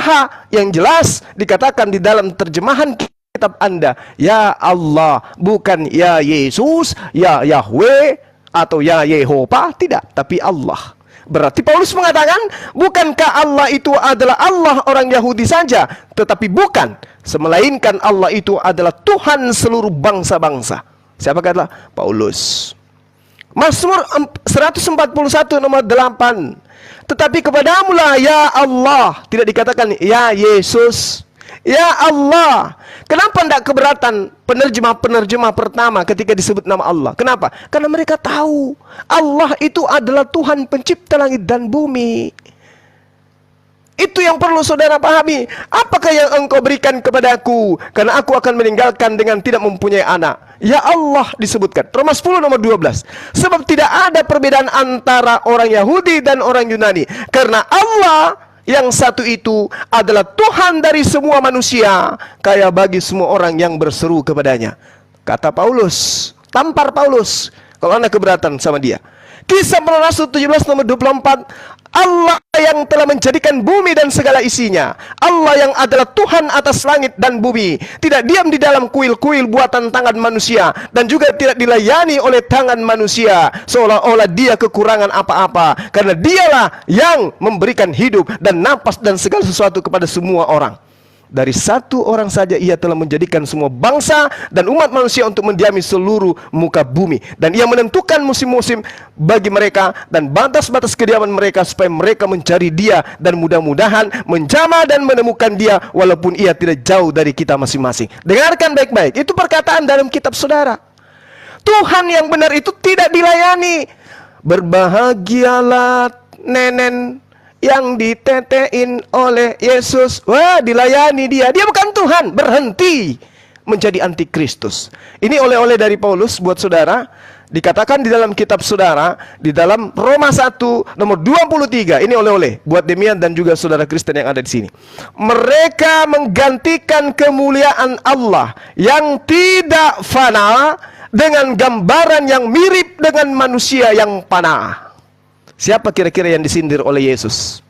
Maha yang jelas dikatakan di dalam terjemahan kitab Anda, ya Allah, bukan ya Yesus, ya Yahweh, atau ya Yehova, tidak, tapi Allah. Berarti Paulus mengatakan, bukankah Allah itu adalah Allah orang Yahudi saja? Tetapi bukan, melainkan Allah itu adalah Tuhan seluruh bangsa-bangsa. Siapa kata? Paulus. Mazmur 141 nomor 8. Tetapi kepadamulah ya Allah, tidak dikatakan ya Yesus, ya Allah. Kenapa tidak keberatan penerjemah-penerjemah pertama ketika disebut nama Allah? Kenapa? Karena mereka tahu Allah itu adalah Tuhan pencipta langit dan bumi. Itu yang perlu saudara pahami. Apakah yang engkau berikan kepadaku? Karena aku akan meninggalkan dengan tidak mempunyai anak. Ya Allah disebutkan. Roma 10 nomor 12. Sebab tidak ada perbedaan antara orang Yahudi dan orang Yunani. Karena Allah yang satu itu adalah Tuhan dari semua manusia, kaya bagi semua orang yang berseru kepadanya. Kata Paulus, tampar Paulus kalau Anda keberatan sama dia. Kisah Para Rasul 17 nomor 24. Allah yang telah menjadikan bumi dan segala isinya, Allah yang adalah Tuhan atas langit dan bumi, tidak diam di dalam kuil-kuil buatan tangan manusia, dan juga tidak dilayani oleh tangan manusia seolah-olah dia kekurangan apa-apa, karena dialah yang memberikan hidup dan napas dan segala sesuatu kepada semua orang. Dari satu orang saja ia telah menjadikan semua bangsa dan umat manusia untuk mendiami seluruh muka bumi. Dan ia menentukan musim-musim bagi mereka dan batas-batas kediaman mereka, supaya mereka mencari dia dan mudah-mudahan menjamah dan menemukan dia, walaupun ia tidak jauh dari kita masing-masing. Dengarkan baik-baik, itu perkataan dalam kitab saudara. Tuhan yang benar itu tidak dilayani. Berbahagialah nenen yang ditetein oleh Yesus. Wah, dilayani dia. Dia bukan Tuhan. Berhenti menjadi antikristus. Ini oleh-oleh dari Paulus buat saudara. Dikatakan di dalam kitab saudara, di dalam Roma 1 nomor 23. Ini oleh-oleh buat Demian dan juga saudara Kristen yang ada di sini. Mereka menggantikan kemuliaan Allah yang tidak fana dengan gambaran yang mirip dengan manusia yang fana. Siapa kira-kira yang disindir oleh Yesus?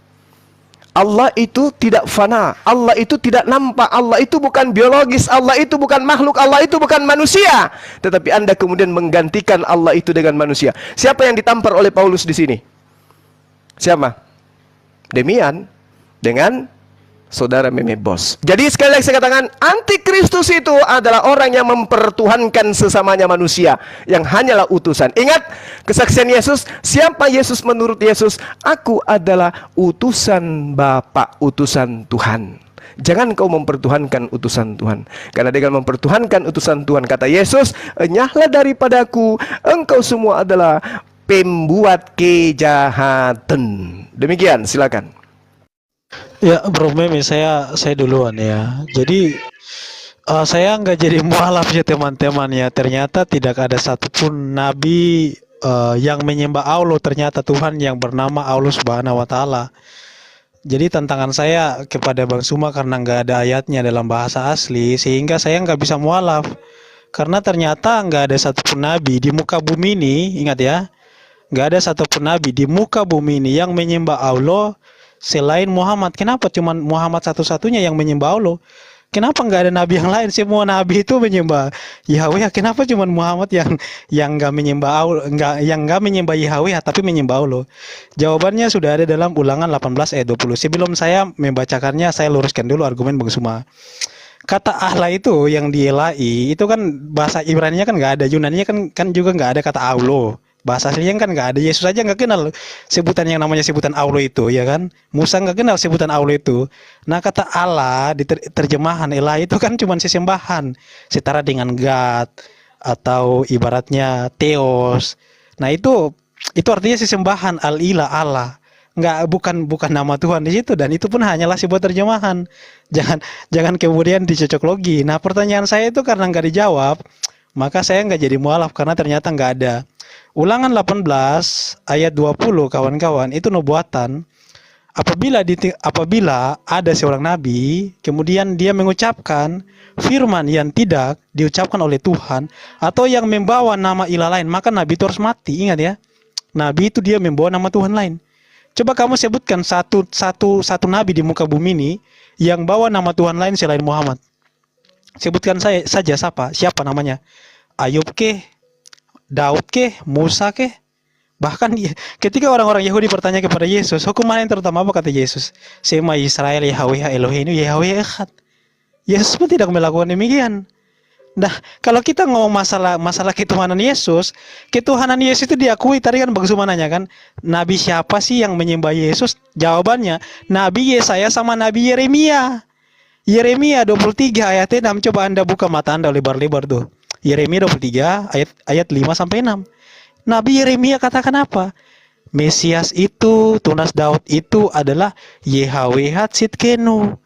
Allah itu tidak fana, Allah itu tidak nampak, Allah itu bukan biologis, Allah itu bukan makhluk, Allah itu bukan manusia. Tetapi Anda kemudian menggantikan Allah itu dengan manusia. Siapa yang ditampar oleh Paulus di sini? Siapa? Demian dengan saudara Meme Bos. Jadi sekali lagi saya katakan, antikristus itu adalah orang yang mempertuhankan sesamanya manusia, yang hanyalah utusan. Ingat kesaksian Yesus, siapa Yesus menurut Yesus? Aku adalah utusan Bapa, utusan Tuhan. Jangan kau mempertuhankan utusan Tuhan. Karena dengan mempertuhankan utusan Tuhan, kata Yesus, enyahlah daripadaku, engkau semua adalah pembuat kejahatan. Demikian, silakan. Ya, Bro Meme, saya duluan ya. Jadi saya nggak jadi mualaf ya teman-teman ya. Ternyata tidak ada satupun nabi yang menyembah Allah. Ternyata Tuhan yang bernama Allah Subhanahu Wa Taala. Jadi tantangan saya kepada Bang Suma karena nggak ada ayatnya dalam bahasa asli, sehingga saya nggak bisa mualaf. Karena ternyata nggak ada satupun nabi di muka bumi ini, ingat ya, nggak ada satupun nabi di muka bumi ini yang menyembah Allah selain Muhammad. Kenapa cuma Muhammad satu-satunya yang menyembah Allah? Kenapa nggak ada nabi yang lain? Semua nabi itu menyembah Yahweh. Kenapa cuma Muhammad yang nggak menyembah Allah, yang nggak menyembah Yahweh tapi menyembah Allah? Jawabannya sudah ada dalam Ulangan 18 ayat 20. Sebelum saya membacakannya, saya luruskan dulu argumen Bang Suma. Kata Allah itu yang dielai itu kan bahasa Ibrani-nya kan nggak ada, Yunani-nya kan juga nggak ada kata Allah. Bahasa aslinya kan nggak ada. Yesus aja nggak kenal sebutan yang namanya sebutan Allah itu, ya kan? Musa nggak kenal sebutan Allah itu. Nah, kata Allah di terjemahan Elah itu kan cuma sesembahan, setara dengan God atau ibaratnya Theos. Nah, itu artinya sesembahan, al-ilah, Allah. Nggak, bukan nama Tuhan di situ, dan itu pun hanyalah sebuah terjemahan. Jangan kemudian dicocok logi. Nah, pertanyaan saya itu karena nggak dijawab, maka saya nggak jadi mualaf karena ternyata nggak ada. Ulangan 18 ayat 20 kawan-kawan, itu nubuatan. Apabila ada seorang nabi kemudian dia mengucapkan firman yang tidak diucapkan oleh Tuhan atau yang membawa nama ilah lain, maka nabi itu harus mati. Ingat ya, nabi itu dia membawa nama Tuhan lain. Coba kamu sebutkan satu nabi di muka bumi ini yang bawa nama Tuhan lain selain Muhammad. Sebutkan saya saja siapa namanya? Ayub ke, Daud ke, Musa ke? Bahkan ketika orang-orang Yahudi bertanya kepada Yesus, hukum mana yang terutama, apa kata Yesus? Sema Israel Yahweh Elohim Yahweh Echad. Yesus pun tidak melakukan demikian. Nah, kalau kita ngomong masalah ketuhanan Yesus itu diakui. Tadi kan Bang Zuma nanya kan, Nabi siapa sih yang menyembah Yesus? Jawabannya, Nabi Yesaya sama Nabi Yeremia. Yeremia 23 ayat 6, coba Anda buka mata Anda lebar-lebar tuh. Yeremia 23 ayat 5 sampai 6. Nabi Yeremia katakan apa? Mesias itu, tunas Daud itu adalah Yehawehat Sitkenu,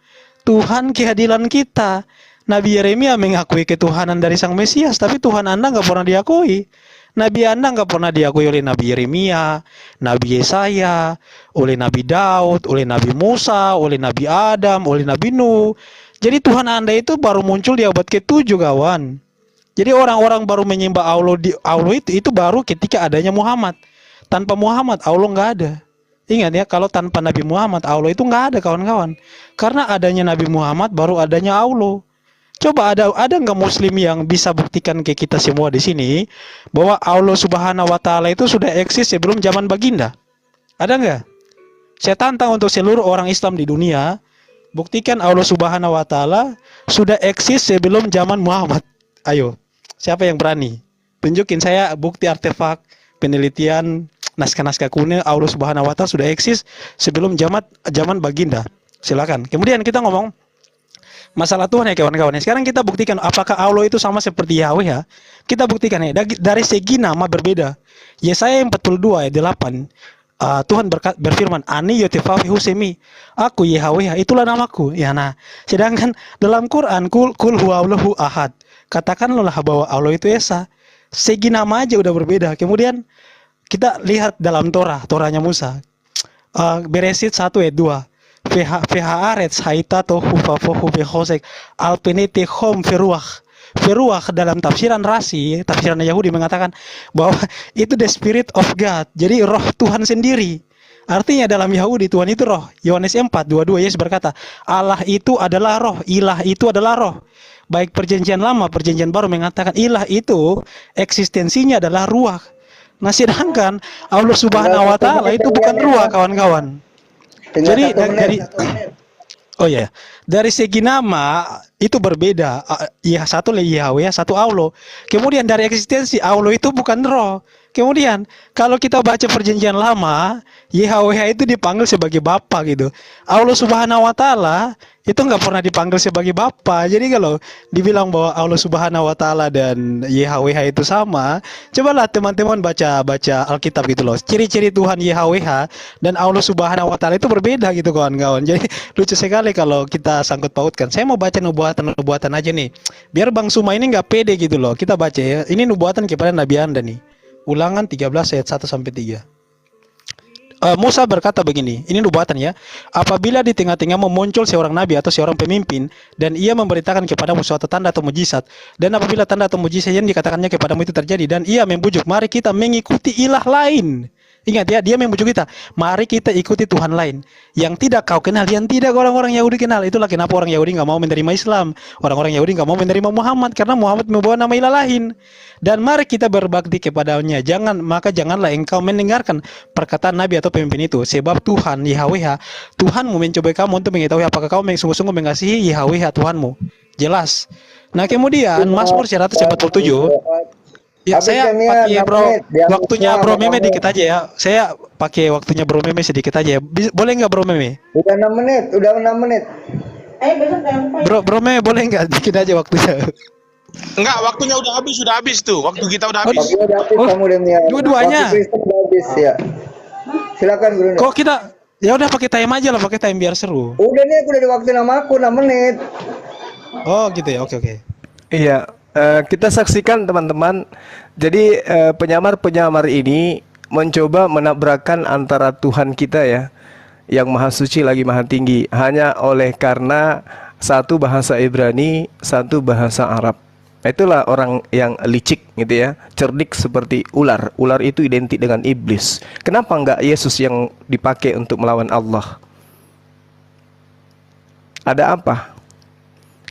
Tuhan keadilan kita. Nabi Yeremia mengakui ketuhanan dari Sang Mesias, tapi Tuhan Anda nggak pernah diakui. Nabi Anda nggak pernah diakui oleh Nabi Yeremia, Nabi Yesaya, oleh Nabi Daud, oleh Nabi Musa, oleh Nabi Adam, oleh Nabi Nuh. Jadi Tuhan Anda itu baru muncul di abad ke-7, kawan. Jadi orang-orang baru menyembah Allah itu baru ketika adanya Muhammad. Tanpa Muhammad Allah nggak ada. Ingat ya, kalau tanpa Nabi Muhammad Allah itu nggak ada, kawan-kawan. Karena adanya Nabi Muhammad baru adanya Allah. Coba ada nggak Muslim yang bisa buktikan ke kita semua di sini bahwa Allah Subhanahu Wa Taala itu sudah eksis sebelum zaman baginda? Ada nggak? Saya tantang untuk seluruh orang Islam di dunia, buktikan Allah Subhanahu Wa Taala sudah eksis sebelum zaman Muhammad. Ayo, siapa yang berani? Tunjukin saya bukti artefak, penelitian, naskah-naskah kuno Allah Subhanahu Wa Taala sudah eksis sebelum zaman baginda. Silakan. Kemudian kita ngomong masalah Tuhan ya, kawan-kawan. Sekarang kita buktikan apakah Allah itu sama seperti Yahweh ya. Kita buktikan ya, dari segi nama berbeda. Yesaya 42 ayat 8, Tuhan berfirman, Ani yotefafi husemi, aku Yahweh, itulah namaku. Ya, nah, sedangkan dalam Quran, kul huwallahu ahad, katakanlah bahwa Allah itu Esa. Segi nama aja udah berbeda. Kemudian kita lihat dalam Torahnya Musa, Beresit 1 ayat 2, Vehaaretz haita tohu fafohu behosek alpenete hom feruach. Feruach dalam tafsiran Rasi, tafsiran Yahudi mengatakan bahwa itu the spirit of God. Jadi roh Tuhan sendiri. Artinya dalam Yahudi Tuhan itu roh. Yohanes 4:22 Yesus berkata, Allah itu adalah roh, ilah itu adalah roh. Baik perjanjian lama, perjanjian baru mengatakan ilah itu eksistensinya adalah ruah. Nah, sedangkan Allah Subhanahu Wa Taala itu bukan ruah, kawan-kawan. Jadi oh ya, dari segi nama itu berbeda. Ya, satu Yahweh, satu Allah. Kemudian dari eksistensi Allah itu bukan roh. Kemudian kalau kita baca perjanjian lama, Yahweh itu dipanggil sebagai Bapa gitu. Allah Subhanahu Wa Taala itu nggak pernah dipanggil sebagai Bapa. Jadi kalau dibilang bahwa Allah Subhanahu Wa Taala dan Yahweh itu sama, cobalah teman-teman baca Alkitab gitu loh. Ciri-ciri Tuhan Yahweh dan Allah Subhanahu Wa Taala itu berbeda gitu, kawan-kawan. Jadi lucu sekali kalau kita sangkut pautkan. Saya mau baca nubuatan aja nih, biar Bang Suma ini nggak pede gitu loh. Kita baca ya. Ini nubuatan kepada Nabi Anda nih. Ulangan 13 ayat 1 sampai 3. Musa berkata begini, ini nubuatan ya. Apabila di tengah-tengahmu muncul seorang nabi atau seorang pemimpin dan ia memberitakan kepadamu suatu tanda atau mujizat, dan apabila tanda atau mujizat yang dikatakannya kepadamu itu terjadi dan ia membujuk, mari kita mengikuti ilah lain. Ingat ya, dia membujuk kita, mari kita ikuti Tuhan lain yang tidak kau kenal, yang tidak orang-orang Yahudi kenal. Itulah kenapa orang Yahudi nggak mau menerima Islam, orang-orang Yahudi nggak mau menerima Muhammad, karena Muhammad membawa nama ilah lain. Dan mari kita berbakti kepadanya. Janganlah engkau mendengarkan perkataan nabi atau pemimpin itu, sebab Tuhan Yahweh Tuhanmu mencoba kamu untuk mengetahui apakah kau sungguh-sungguh mengasihi Yahweh Tuhanmu. Jelas. Nah, kemudian Mazmur 147. Ya, saya pakai waktunya Bro Meme dikit aja ya. Saya pakai waktunya Bro Meme sedikit aja. Boleh nggak Bro Meme? Udah 6 menit. Bro Meme boleh nggak dikit aja waktunya? Enggak, waktunya udah habis tuh. Waktu kita udah habis. Waktu udah habis kamu Demia. Dua-duanya. Waktu udah habis ya. Silakan Bro. Kok kita ya udah pakai time aja lah, pakai time biar seru. Udah nih, aku udah di waktu nama aku 6 menit. Oh, gitu ya. Oke. Iya, kita saksikan teman-teman. Jadi penyamar-penyamar ini mencoba menabrakkan antara Tuhan kita ya, yang maha suci lagi maha tinggi, hanya oleh karena satu bahasa Ibrani, satu bahasa Arab. Itulah orang yang licik gitu ya, cerdik seperti ular. Ular itu identik dengan iblis. Kenapa enggak Yesus yang dipakai untuk melawan Allah? Ada apa?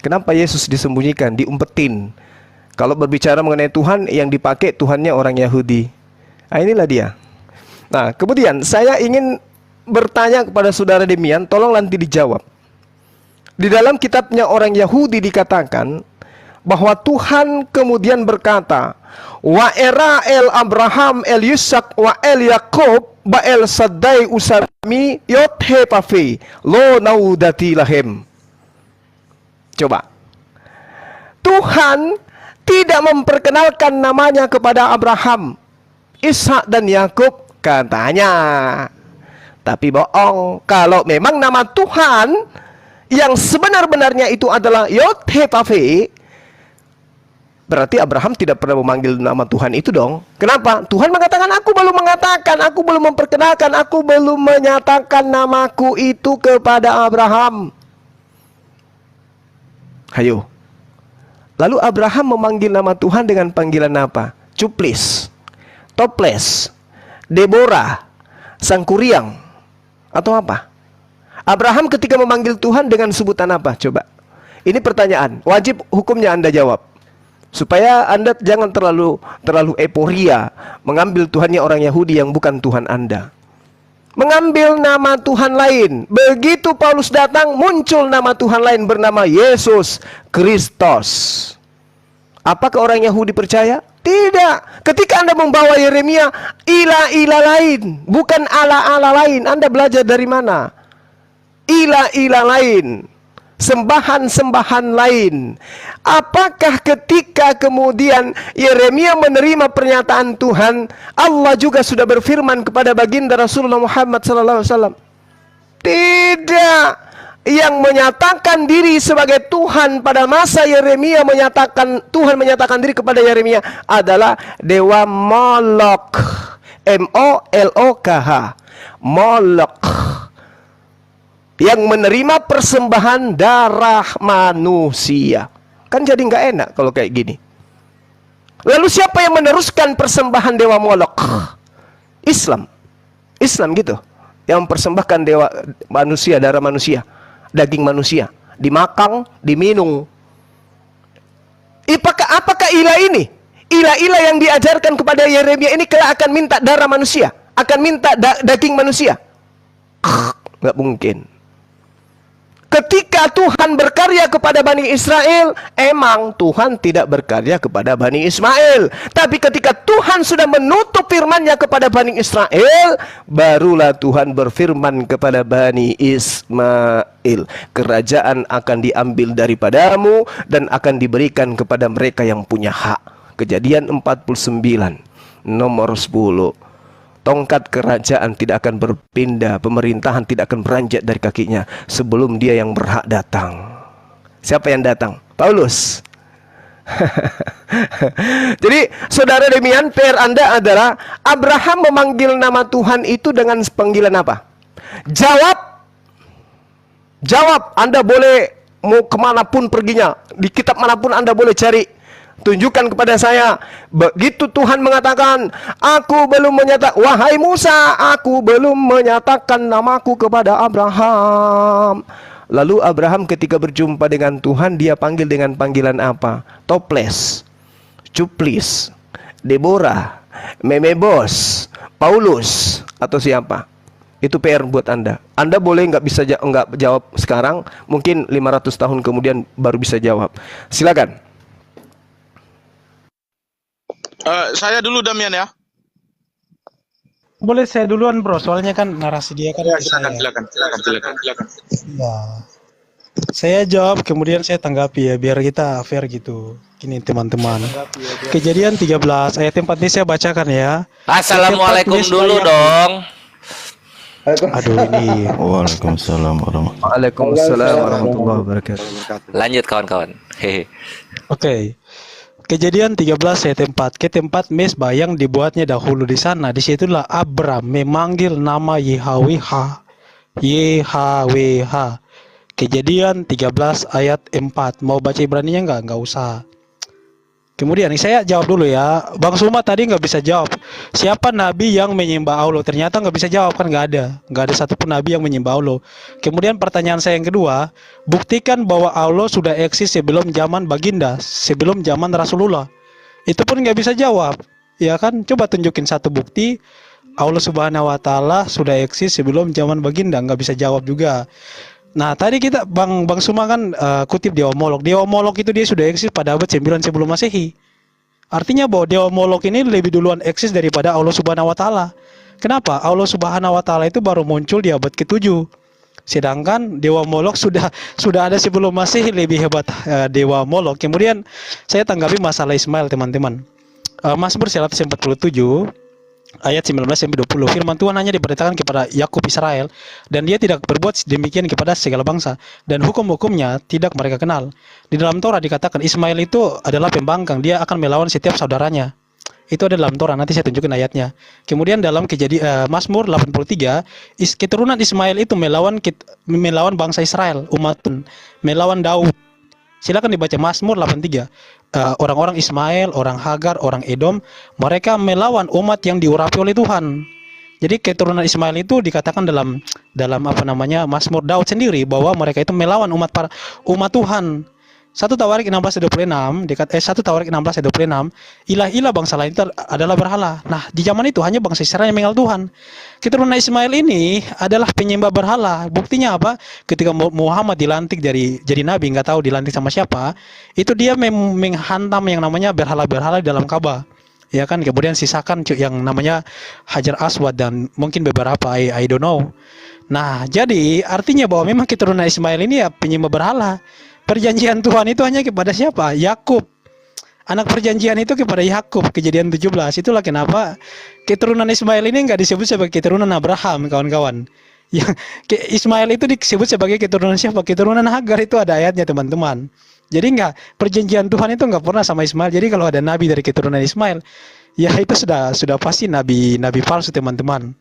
Kenapa Yesus disembunyikan, diumpetin? Kalau berbicara mengenai Tuhan, yang dipakai Tuhannya orang Yahudi. Nah, inilah dia. Nah, kemudian saya ingin bertanya kepada saudara Demian, tolong nanti dijawab. Di dalam kitabnya orang Yahudi dikatakan bahwa Tuhan kemudian berkata, wa era el Abraham el Yisak wa el Yakub ba el Sadai usami yothe pafe lo naudati lahem. Coba, Tuhan tidak memperkenalkan namanya kepada Abraham, Ishak dan Yakub katanya. Tapi bohong. Kalau memang nama Tuhan yang sebenar-benarnya itu adalah Yod-He-Vav-He, berarti Abraham tidak pernah memanggil nama Tuhan itu dong. Kenapa? Tuhan mengatakan, aku belum memperkenalkan, aku belum menyatakan namaku itu kepada Abraham. Hayo. Lalu Abraham memanggil nama Tuhan dengan panggilan apa? Cuplis, Toples, Deborah, Sang Kuriang, atau apa? Abraham ketika memanggil Tuhan dengan sebutan apa? Coba. Ini pertanyaan, wajib hukumnya Anda jawab. Supaya Anda jangan terlalu euforia mengambil Tuhannya orang Yahudi yang bukan Tuhan Anda. Mengambil nama Tuhan lain. Begitu Paulus datang, muncul nama Tuhan lain bernama Yesus Kristus. Apakah orang Yahudi percaya? Tidak. Ketika Anda membawa Yeremia, ilah-ilah lain, bukan ala-ala lain. Anda belajar dari mana? Ilah-ilah lain, sembahan-sembahan lain. Apakah ketika kemudian Yeremia menerima pernyataan Tuhan, Allah juga sudah berfirman kepada baginda Rasulullah Muhammad SAW? Tidak. Yang menyatakan diri sebagai Tuhan pada masa Yeremia Tuhan menyatakan diri kepada Yeremia adalah dewa Molok, M-O-L-O-K-H, Molok, yang menerima persembahan darah manusia. Kan jadi nggak enak kalau kayak gini. Lalu siapa yang meneruskan persembahan dewa Molok? Islam gitu, yang mempersembahkan dewa manusia, darah manusia, daging manusia, dimakan, diminum. Apakah ilah ini? Ilah-ilah yang diajarkan kepada Yeremia ini kelak akan minta darah manusia, akan minta daging manusia? Nggak mungkin. Ketika Tuhan berkarya kepada Bani Israel, emang Tuhan tidak berkarya kepada Bani Ismail. Tapi ketika Tuhan sudah menutup firman-Nya kepada Bani Israel, barulah Tuhan berfirman kepada Bani Ismail, kerajaan akan diambil daripadamu dan akan diberikan kepada mereka yang punya hak. Kejadian 49 nomor 10. Tongkat kerajaan tidak akan berpindah, pemerintahan tidak akan beranjak dari kakinya sebelum dia yang berhak datang. Siapa yang datang? Paulus. Jadi saudara Demian, PR Anda adalah Abraham memanggil nama Tuhan itu dengan panggilan apa? Jawab. Anda boleh mau kemanapun perginya, di kitab manapun Anda boleh cari. Tunjukkan kepada saya. Begitu Tuhan mengatakan, aku belum menyatakan, wahai Musa, aku belum menyatakan namaku kepada Abraham. Lalu Abraham ketika berjumpa dengan Tuhan, dia panggil dengan panggilan apa? Toples, Cuplis, Deborah, Memebos, Paulus, atau siapa? Itu PR buat Anda. Anda boleh nggak jawab sekarang, mungkin 500 tahun kemudian baru bisa jawab. Silakan. Saya dulu Damian ya. Boleh saya duluan bro, soalnya kan narasi dia kan Ya, ke saya. silakan. Ya. Saya jawab kemudian saya tanggapi ya, biar kita fair gitu. Gini teman-teman. Kejadian 13 ayat 4 ini saya bacakan ya. Assalamualaikum Ayat 4 dulu tulis dong. Aduh ini. Waalaikumsalam warahmatullahi Waalaikumsalam warahmatullahi wabarakatuh. Lanjut kawan-kawan. Hehe. Oke. Kejadian 13 ayat 4. Ke tempat mesbah yang dibuatnya dahulu di sana. Disitulah Abram memanggil nama Yahweh. Kejadian 13 ayat 4. Mau baca Ibraninya enggak? Enggak usah. Kemudian saya jawab dulu ya. Bang Suma tadi nggak bisa jawab. Siapa nabi yang menyembah Allah? Ternyata nggak bisa jawab, kan nggak ada. Nggak ada satupun nabi yang menyembah Allah. Kemudian pertanyaan saya yang kedua, buktikan bahwa Allah sudah eksis sebelum zaman baginda, sebelum zaman Rasulullah. Itu pun nggak bisa jawab. Ya kan? Coba tunjukin satu bukti Allah Subhanahu wa taala sudah eksis sebelum zaman baginda, nggak bisa jawab juga. Nah, tadi kita Bang Suma kan kutip Dewa Molok. Dewa Molok itu dia sudah eksis pada abad 9 sebelum Masehi. Artinya bahwa Dewa Molok ini lebih duluan eksis daripada Allah Subhanahu wa taala. Kenapa? Allah Subhanahu wa taala itu baru muncul di abad ke-7. Sedangkan Dewa Molok sudah ada sebelum Masehi, lebih hebat Dewa Molok. Kemudian saya tanggapi masalah Ismail, teman-teman. Mazmur 147 ayat 19-20, firman Tuhan hanya diperintahkan kepada Yakub Israel, dan dia tidak berbuat demikian kepada segala bangsa, dan hukum-hukumnya tidak mereka kenal. Di dalam Torah dikatakan Ismail itu adalah pembangkang, dia akan melawan setiap saudaranya. Itu ada dalam Torah, nanti saya tunjukin ayatnya. Kemudian dalam Mazmur 83, keturunan Ismail itu melawan bangsa Israel, umat, melawan Daud. Silakan dibaca Mazmur 83. Orang-orang Ismail, orang Hagar, orang Edom, mereka melawan umat yang diurapi oleh Tuhan. Jadi keturunan Ismail itu dikatakan dalam Mazmur Daud sendiri bahwa mereka itu melawan umat Tuhan. 1 Tawarik 16:26 1 Tawarik 16:26, ilah-ilah bangsa lain itu adalah berhala. Nah, di zaman itu hanya bangsa Israel yang mengenal Tuhan. Keturunan Ismail ini adalah penyembah berhala. Buktinya apa? Ketika Muhammad dilantik jadi nabi, nggak tahu dilantik sama siapa, itu dia menghantam yang namanya berhala-berhala di dalam Ka'bah. Ya kan, kemudian sisakan yang namanya Hajar Aswad dan mungkin beberapa I don't know. Nah, jadi artinya bahwa memang keturunan Ismail ini ya penyembah berhala. Perjanjian Tuhan itu hanya kepada siapa? Yakub. Anak perjanjian itu kepada Yakub, Kejadian 17. Itulah kenapa keturunan Ismail ini nggak disebut sebagai keturunan Abraham, kawan-kawan. Yang Ismail itu disebut sebagai keturunan siapa? Keturunan Hagar, itu ada ayatnya, teman-teman. Jadi perjanjian Tuhan itu nggak pernah sama Ismail. Jadi kalau ada nabi dari keturunan Ismail, ya itu sudah pasti nabi palsu, teman-teman.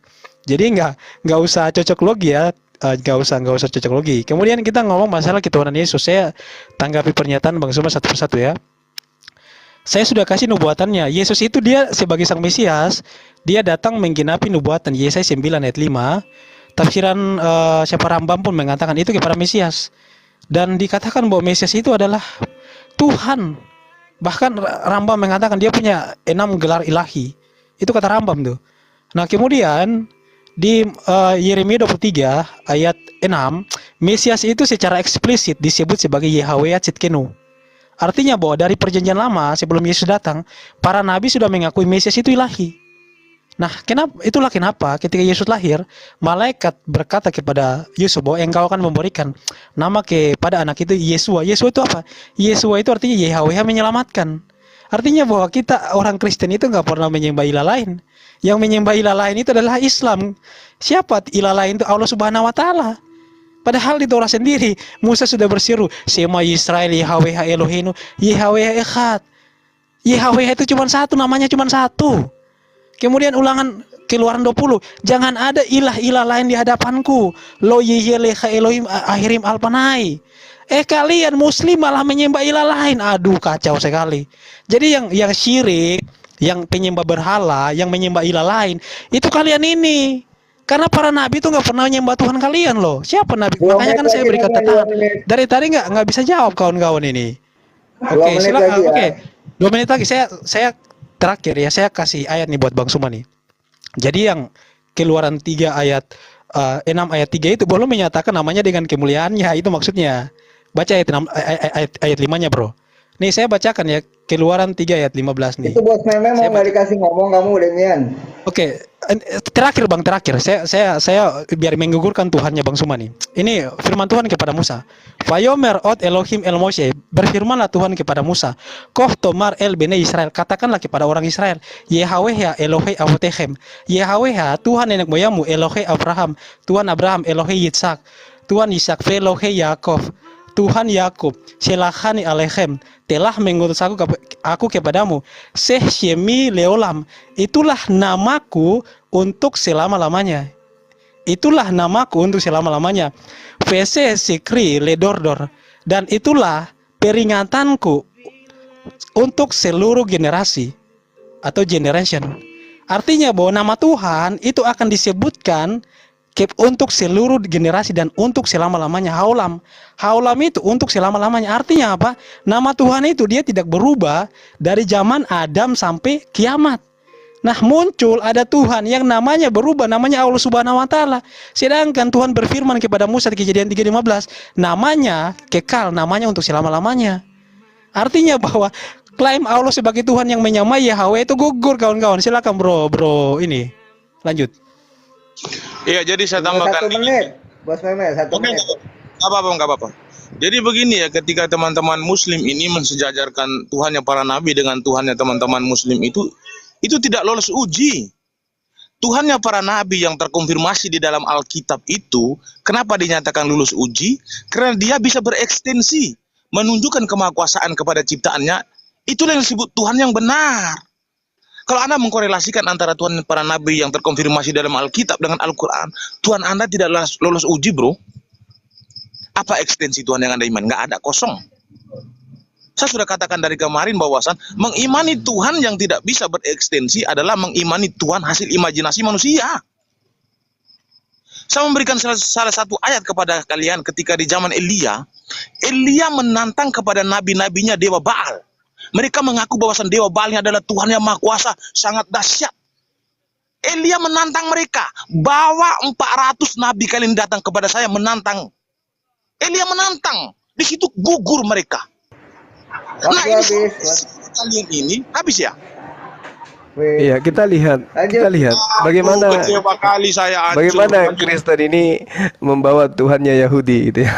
Jadi nggak usah cocok logi ya. Gak usah cocok logi. Kemudian kita ngomong masalah ketuhanan Yesus. Saya tanggapi pernyataan Bang Suma satu persatu ya. Saya sudah kasih nubuatannya. Yesus itu dia sebagai sang Mesias, dia datang menggenapi nubuatan Yesaya 9 ayat 5. Tafsiran siapa Rambam pun mengatakan itu kepada Mesias. Dan dikatakan bahwa Mesias itu adalah Tuhan. Bahkan Rambam mengatakan dia punya 6 gelar ilahi. Itu kata Rambam tuh. Nah, kemudian di Yeremia 23 ayat 6, Mesias itu secara eksplisit disebut sebagai Yahweh Tzidkenu. Artinya bahwa dari perjanjian lama sebelum Yesus datang, para nabi sudah mengakui Mesias itu ilahi. Nah, itulah kenapa ketika Yesus lahir, malaikat berkata kepada Yusuf bahwa engkau akan memberikan nama kepada anak itu Yesua. Yesua itu apa? Yesua itu artinya Yahweh menyelamatkan. Artinya bahwa kita orang Kristen itu nggak pernah menyembah ilah lain. Yang menyembah ilah lain itu adalah Islam. Siapa ilah lain itu? Allah Subhanahu wa taala. Padahal di Torah sendiri Musa sudah berseru, "Shema Yisrael Yahweh Eloheinu, Yahweh Echad." Yahweh itu cuma satu, namanya cuma satu. Kemudian ulangan Keluaran 20, "Jangan ada ilah-ilah lain di hadapanku. Lo yehelecha Elohim akhirim alpanai." Kalian muslim malah menyembah ilah lain. Aduh, kacau sekali. Jadi yang syirik, yang penyembah berhala, yang menyembah ilah lain, itu kalian ini. Karena para nabi itu nggak pernah menyembah Tuhan kalian loh. Siapa nabi? Makanya kan saya berikan catatan. Dari tadi nggak bisa jawab kawan-kawan ini. Oke, silakan. Oke, 2 menit lagi. Saya terakhir ya. Saya kasih ayat nih buat Bang Suma nih. Jadi yang Keluaran 3 ayat 6 ayat 3 itu belum menyatakan namanya dengan kemuliaannya. Itu maksudnya. Baca ayat 5-nya, bro. Nih saya bacakan ya, Keluaran 3 ayat 15 nih. Itu bos meme mau nggak dikasih ngomong kamu, Demian. Oke, terakhir Bang, terakhir. Saya biar menggugurkan Tuhannya Bang Suma nih. Ini firman Tuhan kepada Musa. Vayomer ot Elohim el Moshe, berfirmanlah Tuhan kepada Musa, Koh tomar el bene Israel, katakanlah kepada orang Israel, Yahweh Elohe avotechem, Yahweh Tuhan nenek moyangmu, Elohe Abraham, Tuhan Abraham, Elohe Yitzhak, Tuhan Ishak, Elohe Yakov, Tuhan Yakub, Selahani Alechem, telah mengutus aku kepadamu, Seh Shemi Leolam, itulah namaku untuk selama-lamanya. Itulah namaku untuk selama-lamanya. Vese Sikri Ledordor, dan itulah peringatanku untuk seluruh generasi atau generation. Artinya bahwa nama Tuhan itu akan disebutkan untuk seluruh generasi dan untuk selama-lamanya. Haulam. Haulam itu untuk selama-lamanya. Artinya apa? Nama Tuhan itu dia tidak berubah dari zaman Adam sampai kiamat. Nah, muncul ada Tuhan yang namanya berubah, namanya Allah Subhanahu wa taala. Sedangkan Tuhan berfirman kepada Musa di Kejadian 3:15, namanya kekal, namanya untuk selama-lamanya. Artinya bahwa klaim Allah sebagai Tuhan yang menyamai Yahweh itu gugur, kawan-kawan. Silakan bro, ini lanjut. Iya, jadi saya tambahkan 1 menit, Bos Mehmet, 1 Oke, menit. nggak apa-apa. Jadi begini ya, ketika teman-teman Muslim ini mensejajarkan Tuhannya para nabi dengan Tuhannya teman-teman Muslim itu tidak lolos uji. Tuhannya para nabi yang terkonfirmasi di dalam Alkitab itu, kenapa dinyatakan lulus uji? Karena dia bisa berekstensi, menunjukkan kemahakuasaan kepada ciptaannya. Itulah yang disebut Tuhan yang benar. Kalau Anda mengkorelasikan antara Tuhan para nabi yang terkonfirmasi dalam Alkitab dengan Al-Quran, Tuhan Anda tidak lolos uji, bro. Apa ekstensi Tuhan yang Anda iman? Nggak ada, kosong. Saya sudah katakan dari kemarin bahwasan mengimani Tuhan yang tidak bisa berekstensi adalah mengimani Tuhan hasil imajinasi manusia. Saya memberikan salah satu ayat kepada kalian ketika di zaman Elia menantang kepada nabi-nabinya Dewa Baal. Mereka mengaku bahwasan Dewa Baalnya adalah Tuhan yang Maha Kuasa, sangat dahsyat. Elia menantang mereka, bawa 400 nabi kalian datang kepada saya menantang. Elia menantang, di situ gugur mereka. Waktu Nah, habis. kalian ini habis ya? Wih. Iya, kita lihat bagaimana Kecewa kali saya hancur. bagaimana Kristen ini membawa Tuhannya Yahudi gitu ya.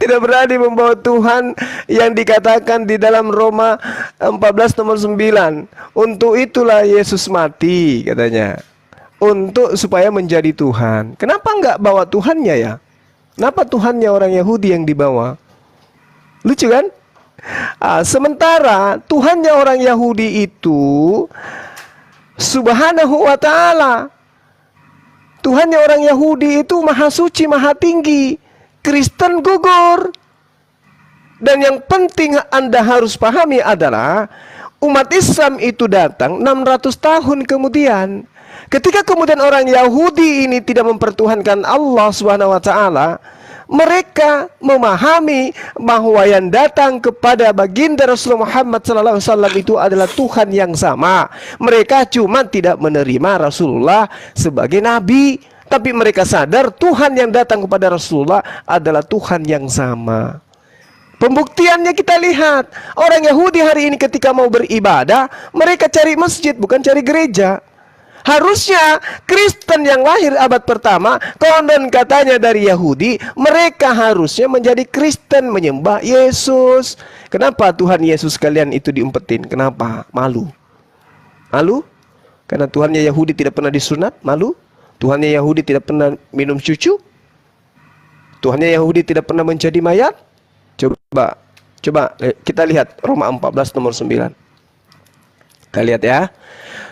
Tidak berani membawa Tuhan yang dikatakan di dalam Roma 14 nomor 9. Untuk itulah Yesus mati katanya. Untuk supaya menjadi Tuhan. Kenapa enggak bawa Tuhannya ya? Kenapa Tuhannya orang Yahudi yang dibawa? Lucu kan? Sementara Tuhannya orang Yahudi itu Subhanahu wa ta'ala. Tuhannya orang Yahudi itu maha suci, maha tinggi. Kristen gugur. Dan yang penting Anda harus pahami adalah umat Islam itu datang 600 tahun kemudian. Ketika kemudian orang Yahudi ini tidak mempertuhankan Allah Subhanahu wa ta'ala, mereka memahami bahwa yang datang kepada baginda Rasulullah Muhammad SAW itu adalah Tuhan yang sama. Mereka cuma tidak menerima Rasulullah sebagai nabi, tapi mereka sadar Tuhan yang datang kepada Rasulullah adalah Tuhan yang sama. Pembuktiannya kita lihat, orang Yahudi hari ini ketika mau beribadah, mereka cari masjid bukan cari gereja. Harusnya Kristen yang lahir abad pertama, konon katanya dari Yahudi, mereka harusnya menjadi Kristen, menyembah Yesus. Kenapa Tuhan Yesus kalian itu diumpetin? Kenapa? Malu. Malu? Karena Tuhannya Yahudi tidak pernah disunat? Malu? Tuhannya Yahudi tidak pernah minum susu? Tuhannya Yahudi tidak pernah menjadi mayat? Coba kita lihat Roma 14 nomor 9. Kita lihat ya.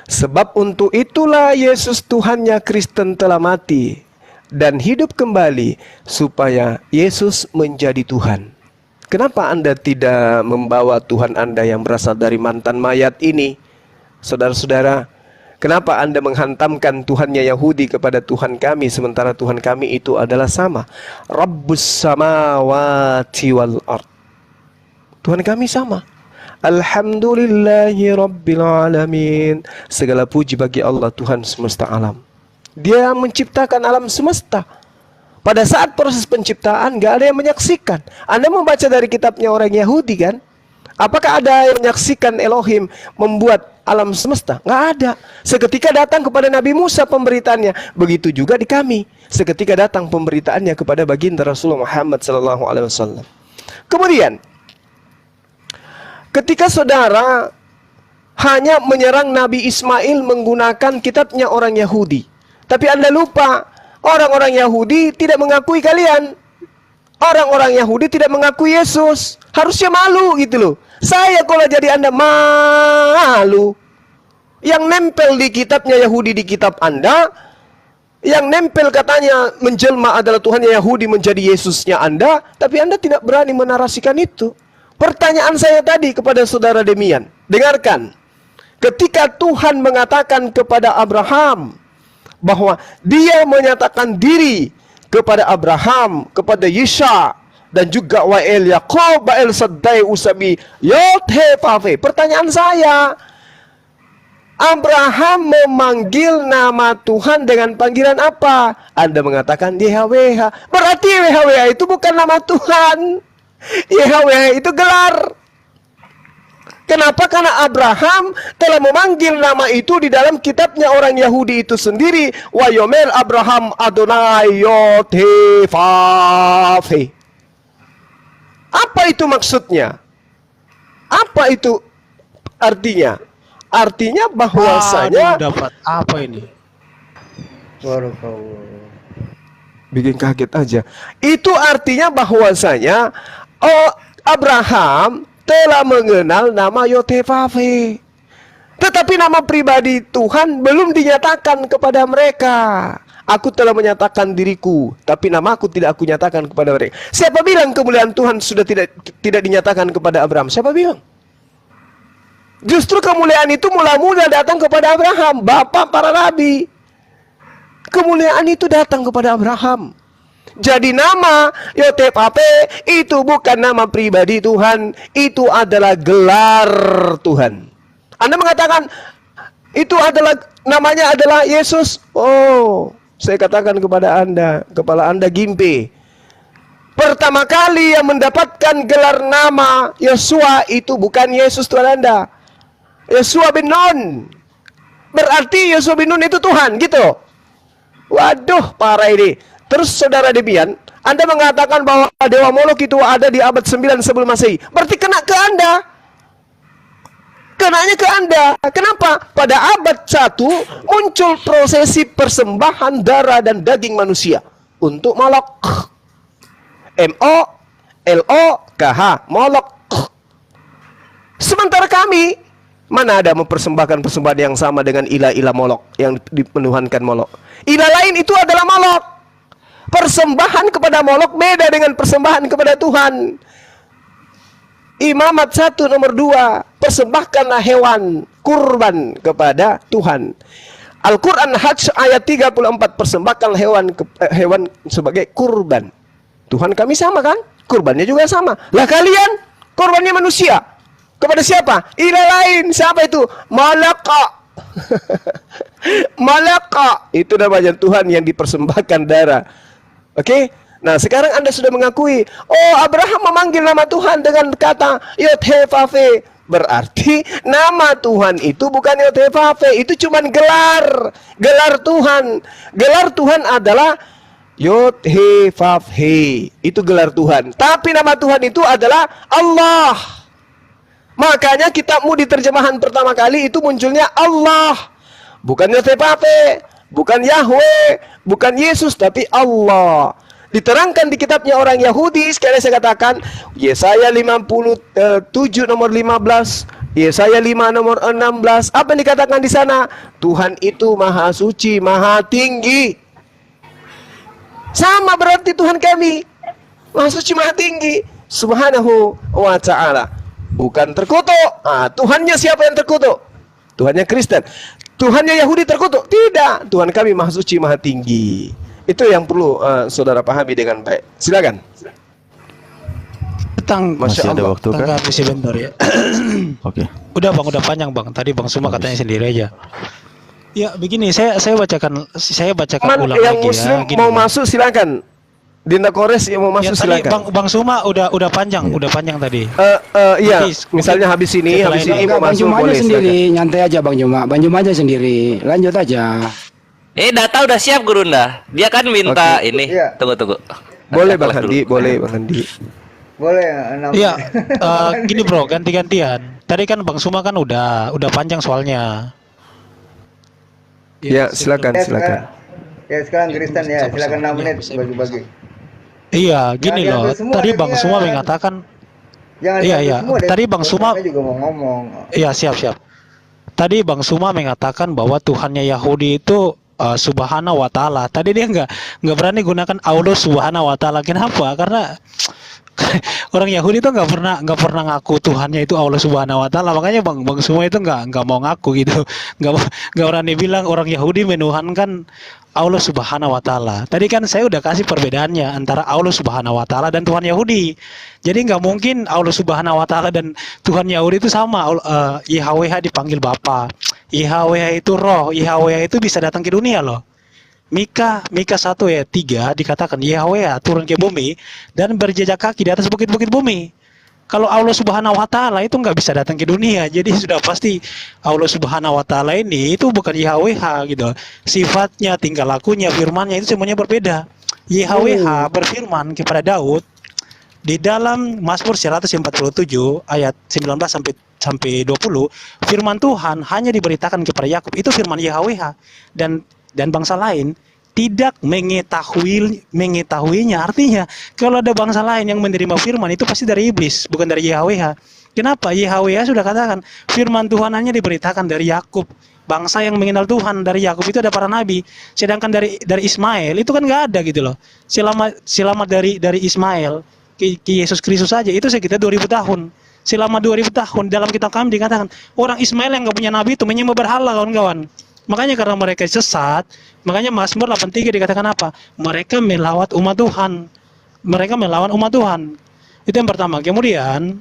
Sebab untuk itulah Yesus Tuhannya Kristen telah mati dan hidup kembali supaya Yesus menjadi Tuhan. Kenapa Anda tidak membawa Tuhan Anda yang berasal dari mantan mayat ini? Saudara-saudara, kenapa Anda menghantamkan Tuhannya Yahudi kepada Tuhan kami sementara Tuhan kami itu adalah sama? Rabbus samawati wal ard. Tuhan kami sama. Alhamdulillahi Rabbil Alamin. Segala puji bagi Allah Tuhan semesta alam. Dia menciptakan alam semesta. Pada saat proses penciptaan gak ada yang menyaksikan. Anda membaca dari kitabnya orang Yahudi kan? Apakah ada yang menyaksikan Elohim membuat alam semesta? Gak ada. Seketika datang kepada Nabi Musa pemberitaannya. Begitu juga di kami. Seketika datang pemberitaannya kepada baginda Rasulullah Muhammad SAW. Kemudian ketika saudara hanya menyerang Nabi Ismail menggunakan kitabnya orang Yahudi, tapi Anda lupa, orang-orang Yahudi tidak mengakui kalian. Orang-orang Yahudi tidak mengakui Yesus. Harusnya malu gitu loh. Saya kalau jadi Anda malu. Yang nempel di kitabnya Yahudi di kitab Anda, yang nempel katanya menjelma adalah Tuhannya Yahudi menjadi Yesusnya Anda, tapi Anda tidak berani menarasikan itu. Pertanyaan saya tadi kepada saudara Demian, dengarkan. Ketika Tuhan mengatakan kepada Abraham bahwa dia menyatakan diri kepada Abraham, kepada Yisha, dan juga wa'el Yaqub, wa'el Saddai Usabi, Yod-He-Vav-He. Pertanyaan saya, Abraham memanggil nama Tuhan dengan panggilan apa? Anda mengatakan Yahweh. Berarti Yahweh itu bukan nama Tuhan. Yahweh itu gelar. Kenapa? Karena Abraham telah memanggil nama itu di dalam kitabnya orang Yahudi itu sendiri. Wa yomer Abraham Adonai Yod-He-Vav-He. Apa itu maksudnya? Apa itu artinya? Artinya bahwasanya dapat apa ini? Barakallah. bikin kaget aja. Itu artinya bahwasanya Abraham telah mengenal nama Yod-He-Vav-He. Tetapi nama pribadi Tuhan belum dinyatakan kepada mereka. Aku telah menyatakan diriku, tapi nama aku tidak aku nyatakan kepada mereka. Siapa bilang kemuliaan Tuhan sudah tidak dinyatakan kepada Abraham? Siapa bilang? Justru kemuliaan itu mula-mula datang kepada Abraham, bapak para nabi. Kemuliaan itu datang kepada Abraham. Jadi nama Yod-He-Vav-He itu bukan nama pribadi Tuhan, itu adalah gelar Tuhan. Anda mengatakan itu adalah namanya adalah Yesus. Oh, saya katakan kepada Anda, kepala Anda gimpe. Pertama kali yang mendapatkan gelar nama Yosua itu bukan Yesus Tuhan Anda. Yosua bin Nun. Berarti Yosua bin Nun itu Tuhan, gitu. Waduh, parah ini. Terus saudara Demian, Anda mengatakan bahwa Dewa Molok itu ada di abad 9 sebelum Masehi. Berarti kena ke Anda. Kenanya ke Anda. Kenapa? Pada abad 1 muncul prosesi persembahan darah dan daging manusia untuk Molok. M-O-L-O-K-H, Molok. Sementara kami, mana ada mempersembahkan persembahan yang sama dengan ilah-ilah Molok yang dipenuhankan Molok. Ilah lain itu adalah Molok. Persembahan kepada Molok beda dengan persembahan kepada Tuhan. Imamat 1 nomor 2, persembahkanlah hewan kurban kepada Tuhan. Al-Quran Hajj ayat 34, persembahkan hewan sebagai kurban. Tuhan kami sama kan? Kurbannya juga sama. Lah kalian kurbannya manusia. Kepada siapa? Ilah lain. Siapa itu? Malaka. Malaka. Itu namanya Tuhan yang dipersembahkan darah. Oke? Nah, sekarang Anda sudah mengakui, oh, Abraham memanggil nama Tuhan dengan kata Yod-He-Vav-He. Berarti nama Tuhan itu bukan Yod-He-Vav-He, itu cuma gelar. Gelar Tuhan. Gelar Tuhan adalah Yod-He-Vav-He. Itu gelar Tuhan. Tapi nama Tuhan itu adalah Allah. Makanya kitabmu di terjemahan pertama kali itu munculnya Allah. Bukan Yod-He-Vav-He, bukan Yahweh, bukan Yesus, tapi Allah. Diterangkan di kitabnya orang Yahudi, sekali saya katakan, Yesaya 57 nomor 15, Yesaya 5 nomor 16. Apa yang dikatakan di sana? Tuhan itu maha suci, maha tinggi. Sama berarti Tuhan kami, maha suci, maha tinggi, subhanahu wa ta'ala. Bukan terkutuk. Tuhannya siapa yang terkutuk? Tuhannya Kristen. Tuhannya Yahudi terkutuk? Tidak. Tuhan kami maha suci, maha tinggi. Itu yang perlu saudara pahami dengan baik. Silakan. Masih ada waktu kan? Tanggapi sebentar ya. Oke. Udah bang, udah panjang bang. Tadi bang Suma katanya sendiri aja. Ya begini, saya bacakan ulang yang lagi Muslim ya. Gini, mau Bang. masuk silakan. Dinda Kores yang mau masuk Ya, tadi silakan. bang Suma udah panjang, udah panjang tadi. Iya, Nanti misalnya habis ini setelah ini mau Bang masuk Juma aja boleh sendiri, silakan. nyantai aja Bang Juma. Bang Juma aja sendiri, lanjut aja. Data udah siap Gurunda. Dia kan minta ini. Iya. Tunggu. Boleh Nanti Bang aku Handi, dulu. boleh Bang Handi. Boleh 6. Iya, gini bro, ganti-gantian. Tadi kan Bang Suma kan udah panjang soalnya. Ya, silakan, silakan. Ya sekarang Kristen ya, silakan 6 menit Bisa, bagi-bagi. Iya, gini Jangan loh. diambil semua, Tadi ada Bang dia. Suma mengatakan, Jangan Iya, diambil iya. semua deh. Tadi Bang Suma- Saya juga mau ngomong. iya siap. Tadi Bang Suma mengatakan bahwa Tuhannya Yahudi itu Subhanahu wa Ta'ala. Tadi dia nggak berani gunakan Allah Subhanahu wa Ta'ala. Kenapa? Karena orang Yahudi itu nggak pernah ngaku Tuhannya itu Allah Subhanahu Wa Taala. Makanya bang semua itu nggak mau ngaku gitu. Nggak berani bilang orang Yahudi menuhankan Allah Subhanahu Wa Taala. Tadi kan saya udah kasih perbedaannya antara Allah Subhanahu Wa Taala dan Tuhan Yahudi. Jadi nggak mungkin Allah Subhanahu Wa Taala dan Tuhan Yahudi itu sama. YHWH dipanggil Bapa, YHWH itu Roh, YHWH itu bisa datang ke dunia loh. Mika 1 ayat 3 dikatakan Yahweh turun ke bumi dan berjejak kaki di atas bukit-bukit bumi. Kalau Allah Subhanahu Wa Taala itu nggak bisa datang ke dunia, jadi sudah pasti Allah Subhanahu Wa Taala ini itu bukan YHWH gitu. Sifatnya, tingkah lakunya, firman-Nya itu semuanya berbeda. YHWH berfirman kepada Daud di dalam Mazmur 147 ayat 19 sampai 20, firman Tuhan hanya diberitakan kepada Yakub, itu firman YHWH, dan bangsa lain tidak mengetahuinya. Artinya kalau ada bangsa lain yang menerima firman itu pasti dari iblis, bukan dari YHWH. Kenapa? YHWH sudah katakan firman Tuhan hanya diberitakan dari Yakub. Bangsa yang mengenal Tuhan dari Yakub itu ada para nabi. Sedangkan dari Ismail itu kan nggak ada gitu loh. Selama dari Ismail ke Yesus Kristus saja itu sekitar 2000 tahun. Selama 2000 tahun dalam kitab kami dikatakan orang Ismail yang nggak punya nabi itu menyembah berhala, kawan-kawan. Makanya karena mereka sesat, makanya Mazmur 83 dikatakan apa? Mereka melawan umat Tuhan. Mereka melawan umat Tuhan. Itu yang pertama. Kemudian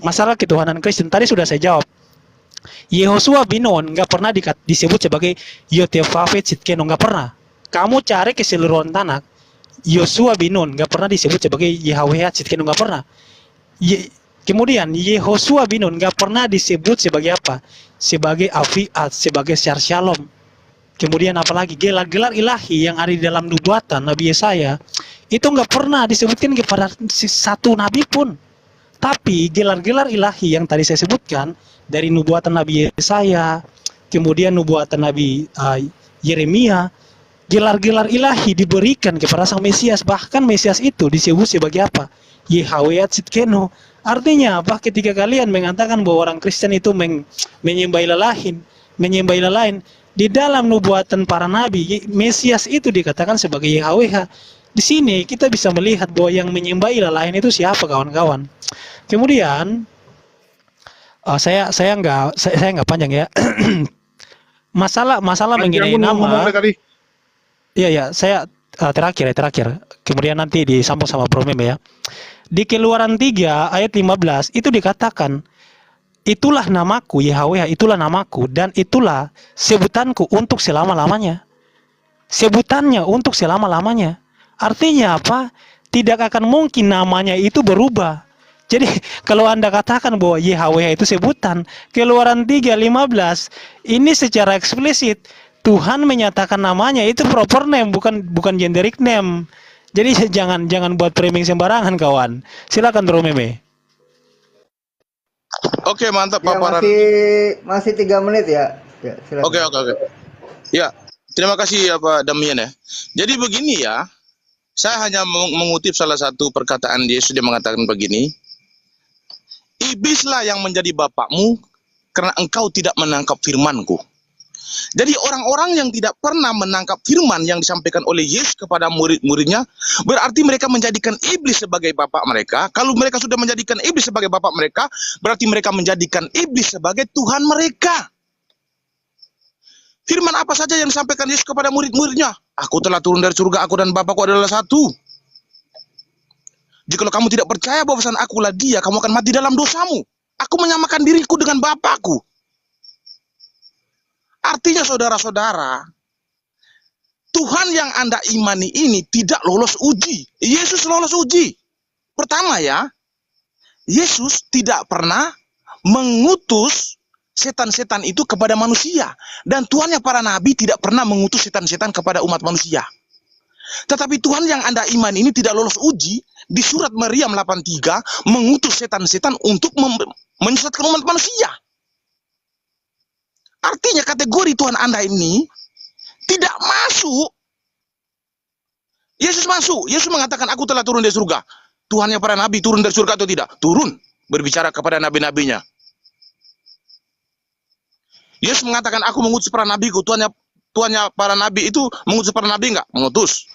masalah ketuhanan Kristen tadi sudah saya jawab. Yehosua bin Nun nggak pernah disebut sebagai Yotevave Tzidkenu, nggak pernah. Kamu cari keseluruhan tanah, Yosua bin Nun nggak pernah disebut sebagai Yahweh Tzidkenu, nggak pernah. Kemudian Yehosua bin Nun nggak pernah disebut sebagai apa? Sebagai Afiat, sebagai Syar Shalom. Kemudian apalagi gelar-gelar ilahi yang ada di dalam nubuatan Nabi Yesaya itu nggak pernah disebutkan kepada satu nabi pun. Tapi gelar-gelar ilahi yang tadi saya sebutkan dari nubuatan Nabi Yesaya, kemudian nubuatan Nabi Yeremia, gelar-gelar ilahi diberikan kepada sang Mesias. Bahkan Mesias itu disebut sebagai apa? Yahweh Tzidkenu. Artinya apa? Ketika kalian mengatakan bahwa orang Kristen itu menyembah ilah lain, di dalam nubuatan para nabi, Mesias itu dikatakan sebagai YHWH. Di sini kita bisa melihat bahwa yang menyembah ilah lain itu siapa, kawan-kawan. Kemudian saya nggak panjang ya. masalah mengenai nama. Iya, saya terakhir. Kemudian nanti disambung sama Bro Meme ya. Di Keluaran 3 ayat 15 itu dikatakan, itulah namaku, YHWH itulah namaku, dan itulah sebutanku untuk selama-lamanya. Sebutannya untuk selama-lamanya. Artinya apa? Tidak akan mungkin namanya itu berubah. Jadi kalau Anda katakan bahwa YHWH itu sebutan, Keluaran 3:15 ini secara eksplisit Tuhan menyatakan namanya itu proper name, bukan generic name. Jadi jangan buat framing sembarangan, kawan. Silakan Bro Meme. Oke, mantap Ya, paparan. masih 3 menit ya. Ya, silakan. Oke. Ya, terima kasih ya Pak Damian ya. Jadi begini ya, saya hanya mengutip salah satu perkataan Yesus, dia mengatakan begini, iblislah yang menjadi bapakmu karena engkau tidak menangkap firmanku. Jadi orang-orang yang tidak pernah menangkap firman yang disampaikan oleh Yesus kepada murid-muridnya, berarti mereka menjadikan iblis sebagai bapak mereka. Kalau mereka sudah menjadikan iblis sebagai bapak mereka, berarti mereka menjadikan iblis sebagai Tuhan mereka. Firman apa saja yang disampaikan Yesus kepada murid-muridnya? Aku telah turun dari surga, aku dan Bapakku adalah satu. Jikalau kamu tidak percaya bahwa akulah dia, kamu akan mati dalam dosamu. Aku menyamakan diriku dengan Bapakku. Artinya saudara-saudara, Tuhan yang Anda imani ini tidak lolos uji. Yesus lolos uji. Pertama ya, Yesus tidak pernah mengutus setan-setan itu kepada manusia. Dan Tuhan yang para nabi tidak pernah mengutus setan-setan kepada umat manusia. Tetapi Tuhan yang Anda imani ini tidak lolos uji. Di surat Maryam 83 mengutus setan-setan untuk menyesatkan umat manusia. Artinya kategori Tuhan Anda ini tidak masuk. Yesus masuk. Yesus mengatakan, aku telah turun dari surga. Tuhannya para nabi turun dari surga atau tidak? Turun. Berbicara kepada nabi-nabinya. Yesus mengatakan, aku mengutus para nabiku. Tuhannya para nabi itu mengutus para nabi enggak? Mengutus.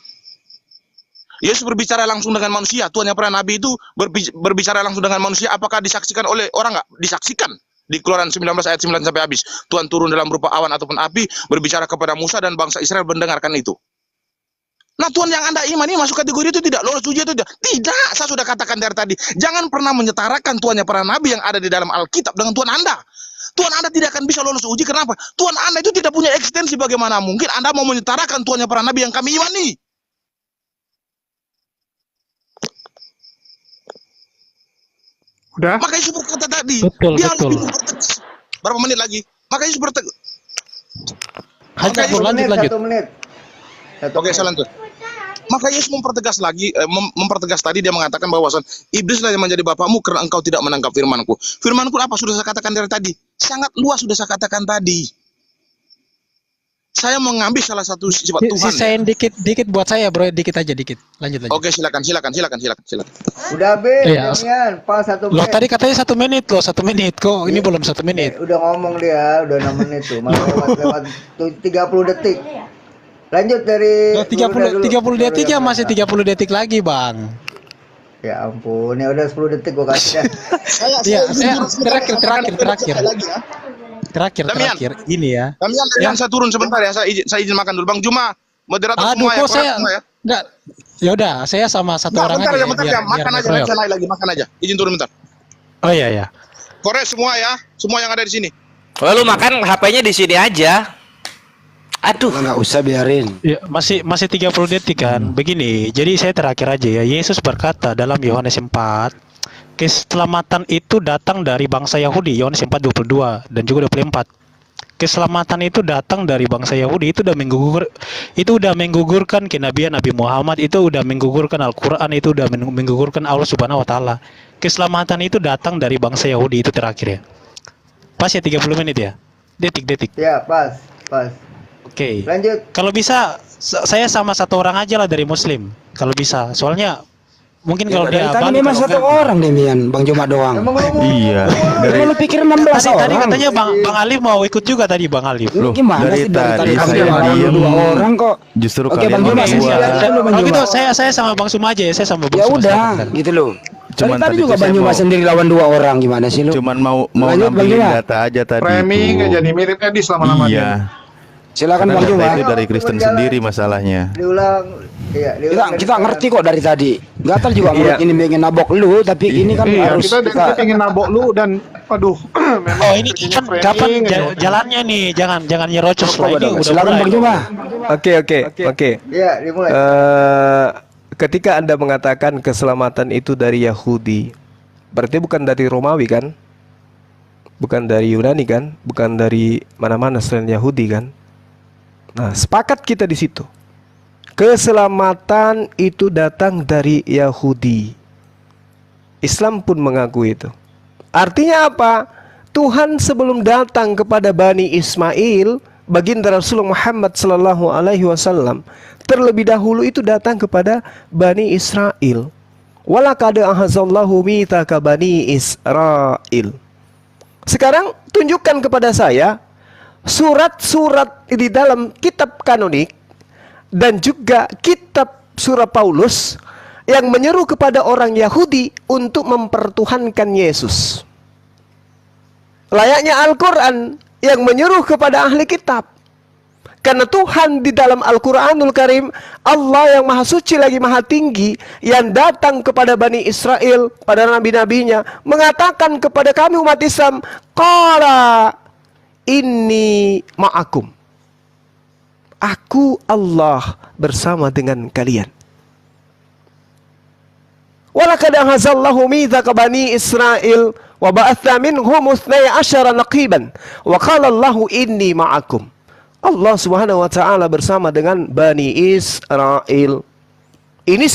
Yesus berbicara langsung dengan manusia. Tuhannya para nabi itu berbicara langsung dengan manusia. Apakah disaksikan oleh orang nggak? Disaksikan. Di Keluaran 19 ayat 9 sampai habis. Tuhan turun dalam berupa awan ataupun api, berbicara kepada Musa dan bangsa Israel mendengarkan itu. Nah, Tuhan yang Anda imani masuk kategori itu tidak lolos uji itu tidak. Tidak, saya sudah katakan dari tadi. Jangan pernah menyetarakan Tuhannya para nabi yang ada di dalam Alkitab dengan Tuhan Anda. Tuhan Anda tidak akan bisa lolos uji. Kenapa? Tuhan Anda itu tidak punya ekstensi. Bagaimana mungkin Anda mau menyetarakan Tuhannya para nabi yang kami imani? Udah? Maka Yesus berkata tadi, Betul, dia betul. harus mempertegas. Berapa menit lagi? Maka Yesus bertegas. Hajar, Oke, lanjut. 1 menit. Oke, saya lanjut. Maka Yesus mempertegas lagi, mempertegas tadi dia mengatakan bahwasan iblislah yang menjadi bapakmu karena engkau tidak menangkap firmanku. Firmanku apa sudah saya katakan dari tadi? Sangat luas sudah saya katakan tadi. Saya mengambil salah satu sifat Tuhan. Sisain dikit buat saya, bro. Dikit aja, dikit. Lanjut. Oke, silakan. Udah habis, Iya. Damian. Pas 1 Loh, menit. tadi katanya 1 menit loh, 1 menit kok. Ini belum 1 menit. Udah ngomong dia, udah 6 menit tuh. Malah lewat 30 detik. Lanjut dari Loh, 30 detik ya, masih 30 detik lagi, Bang. Ya ampun, ya udah 10 detik gua kasih dah. Iya, saya terakhir. Damian. Ini ya. Damian, saya turun sebentar ya. Saya izin makan dulu. Bang Juma, moderator Aduh, semua ya. kok saya Semua ya. enggak. Ya udah, saya sama satu Nggak, orang bentar aja. ya, bentar ya. Makan aja, ngeroyok. saya naik lagi. Makan aja. Izin turun bentar. Oh iya. Korek semua ya. Semua yang ada di sini. Lalu makan HP-nya di sini aja. Aduh. Nggak usah biarin. Ya, masih 30 detik kan. Begini, jadi saya terakhir aja ya. Yesus berkata dalam Yohanes 4, keselamatan itu datang dari bangsa Yahudi, Yohanes 4:22 dan juga 24. Keselamatan itu datang dari bangsa Yahudi, itu udah menggugurkan kenabian Nabi Muhammad, itu udah menggugurkan Al-Qur'an, itu udah menggugurkan Allah Subhanahu wa taala. Keselamatan itu datang dari bangsa Yahudi, itu terakhir ya. Pas ya 30 menit ya. Detik. Ya, pas. Oke. Lanjut. Kalau bisa saya sama satu orang aja lah dari Muslim. Kalau bisa. Soalnya mungkin kalau Dari dia tadi balik, memang kalau satu enggak- orang Demian, Bang Juma doang. Emang lu mau Iya. Dari lu pikir 16 Tadi orang. katanya Bang Alif mau ikut juga tadi Bang Alif. Lu Loh, gimana dari sih dari tadi Bang saya Juma lawan diem. 2 orang kok. Justru Oke, kalian Bang Juma, berdua. silakan dulu, Bang Oh Juma. gitu, saya sama Bang Suma aja ya, saya sama Bang Ya Suma. udah, sebentar. gitu loh. Cuman Tadi tadi juga tuh Bang saya Juma mau- sendiri lawan 2 orang, gimana sih lu? Cuman mau Lanjut, Bang ngambilin Juma. data aja tadi. Framing itu. aja nih mirip Edis lama-lama Iya. Silakan Karena Bang data Juma. itu dari Kristen sendiri masalahnya. diulang? Iya, diulang. Kita ngerti kok dari tadi. Gatal juga Iya. mulut ini pengen nabok lu, tapi ini kan Iya, harus kita pengen nabok lu dan aduh, memang Oh ini sepertinya kan kapan framing aja. jalannya nih, jangan nyerocos lah, ini udah Silakan mulai. Bang Juma. Oke. Iya, dimulai. Ketika Anda mengatakan keselamatan itu dari Yahudi, berarti bukan dari Romawi kan? Bukan dari Yunani kan? Bukan dari mana-mana selain Yahudi kan? Nah, sepakat kita di situ. Keselamatan itu datang dari Yahudi. Islam pun mengakui itu. Artinya apa? Tuhan sebelum datang kepada Bani Ismail, baginda Rasulullah Muhammad sallallahu alaihi wasallam, terlebih dahulu itu datang kepada Bani Israel. Walaqad ahazallahu mitsaka Bani Israel. Sekarang tunjukkan kepada saya surat-surat di dalam kitab kanonik dan juga kitab surah Paulus yang menyeru kepada orang Yahudi untuk mempertuhankan Yesus. Layaknya Al-Quran yang menyuruh kepada ahli kitab. Karena Tuhan di dalam Al-Quranul Karim, Allah yang maha suci lagi maha tinggi, yang datang kepada Bani Israel, pada nabi-nabinya, mengatakan kepada kami umat Islam, Qala inni ma'akum. Aku Allah bersama dengan kalian. Walaqad ahazallahu mitsaka Bani Israil wa ba'atha minhum 12 naqiban wa qala Allahu inni ma'akum. Allah Subhanahu wa taala bersama dengan Bani Israel. Ini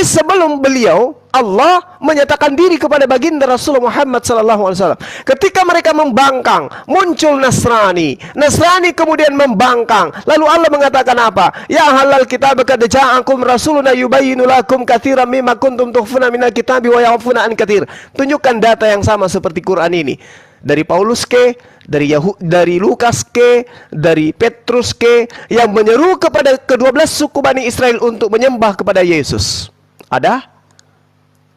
sebelum beliau Allah menyatakan diri kepada baginda Rasulullah Muhammad sallallahu alaihi wasallam. Ketika mereka membangkang, muncul Nasrani. Nasrani kemudian membangkang. Lalu Allah mengatakan apa? Ya ahlal kitab qad ja'akum rasuluna yubayyinu lakum katsiran mimma kuntum tukhfuna minal kitabi wa ya'funa an katsir. Tunjukkan data yang sama seperti Quran ini. dari Paulus ke, dari Lukas ke, dari Petrus ke, yang menyeru kepada ke-12 suku Bani Israel untuk menyembah kepada Yesus? Ada?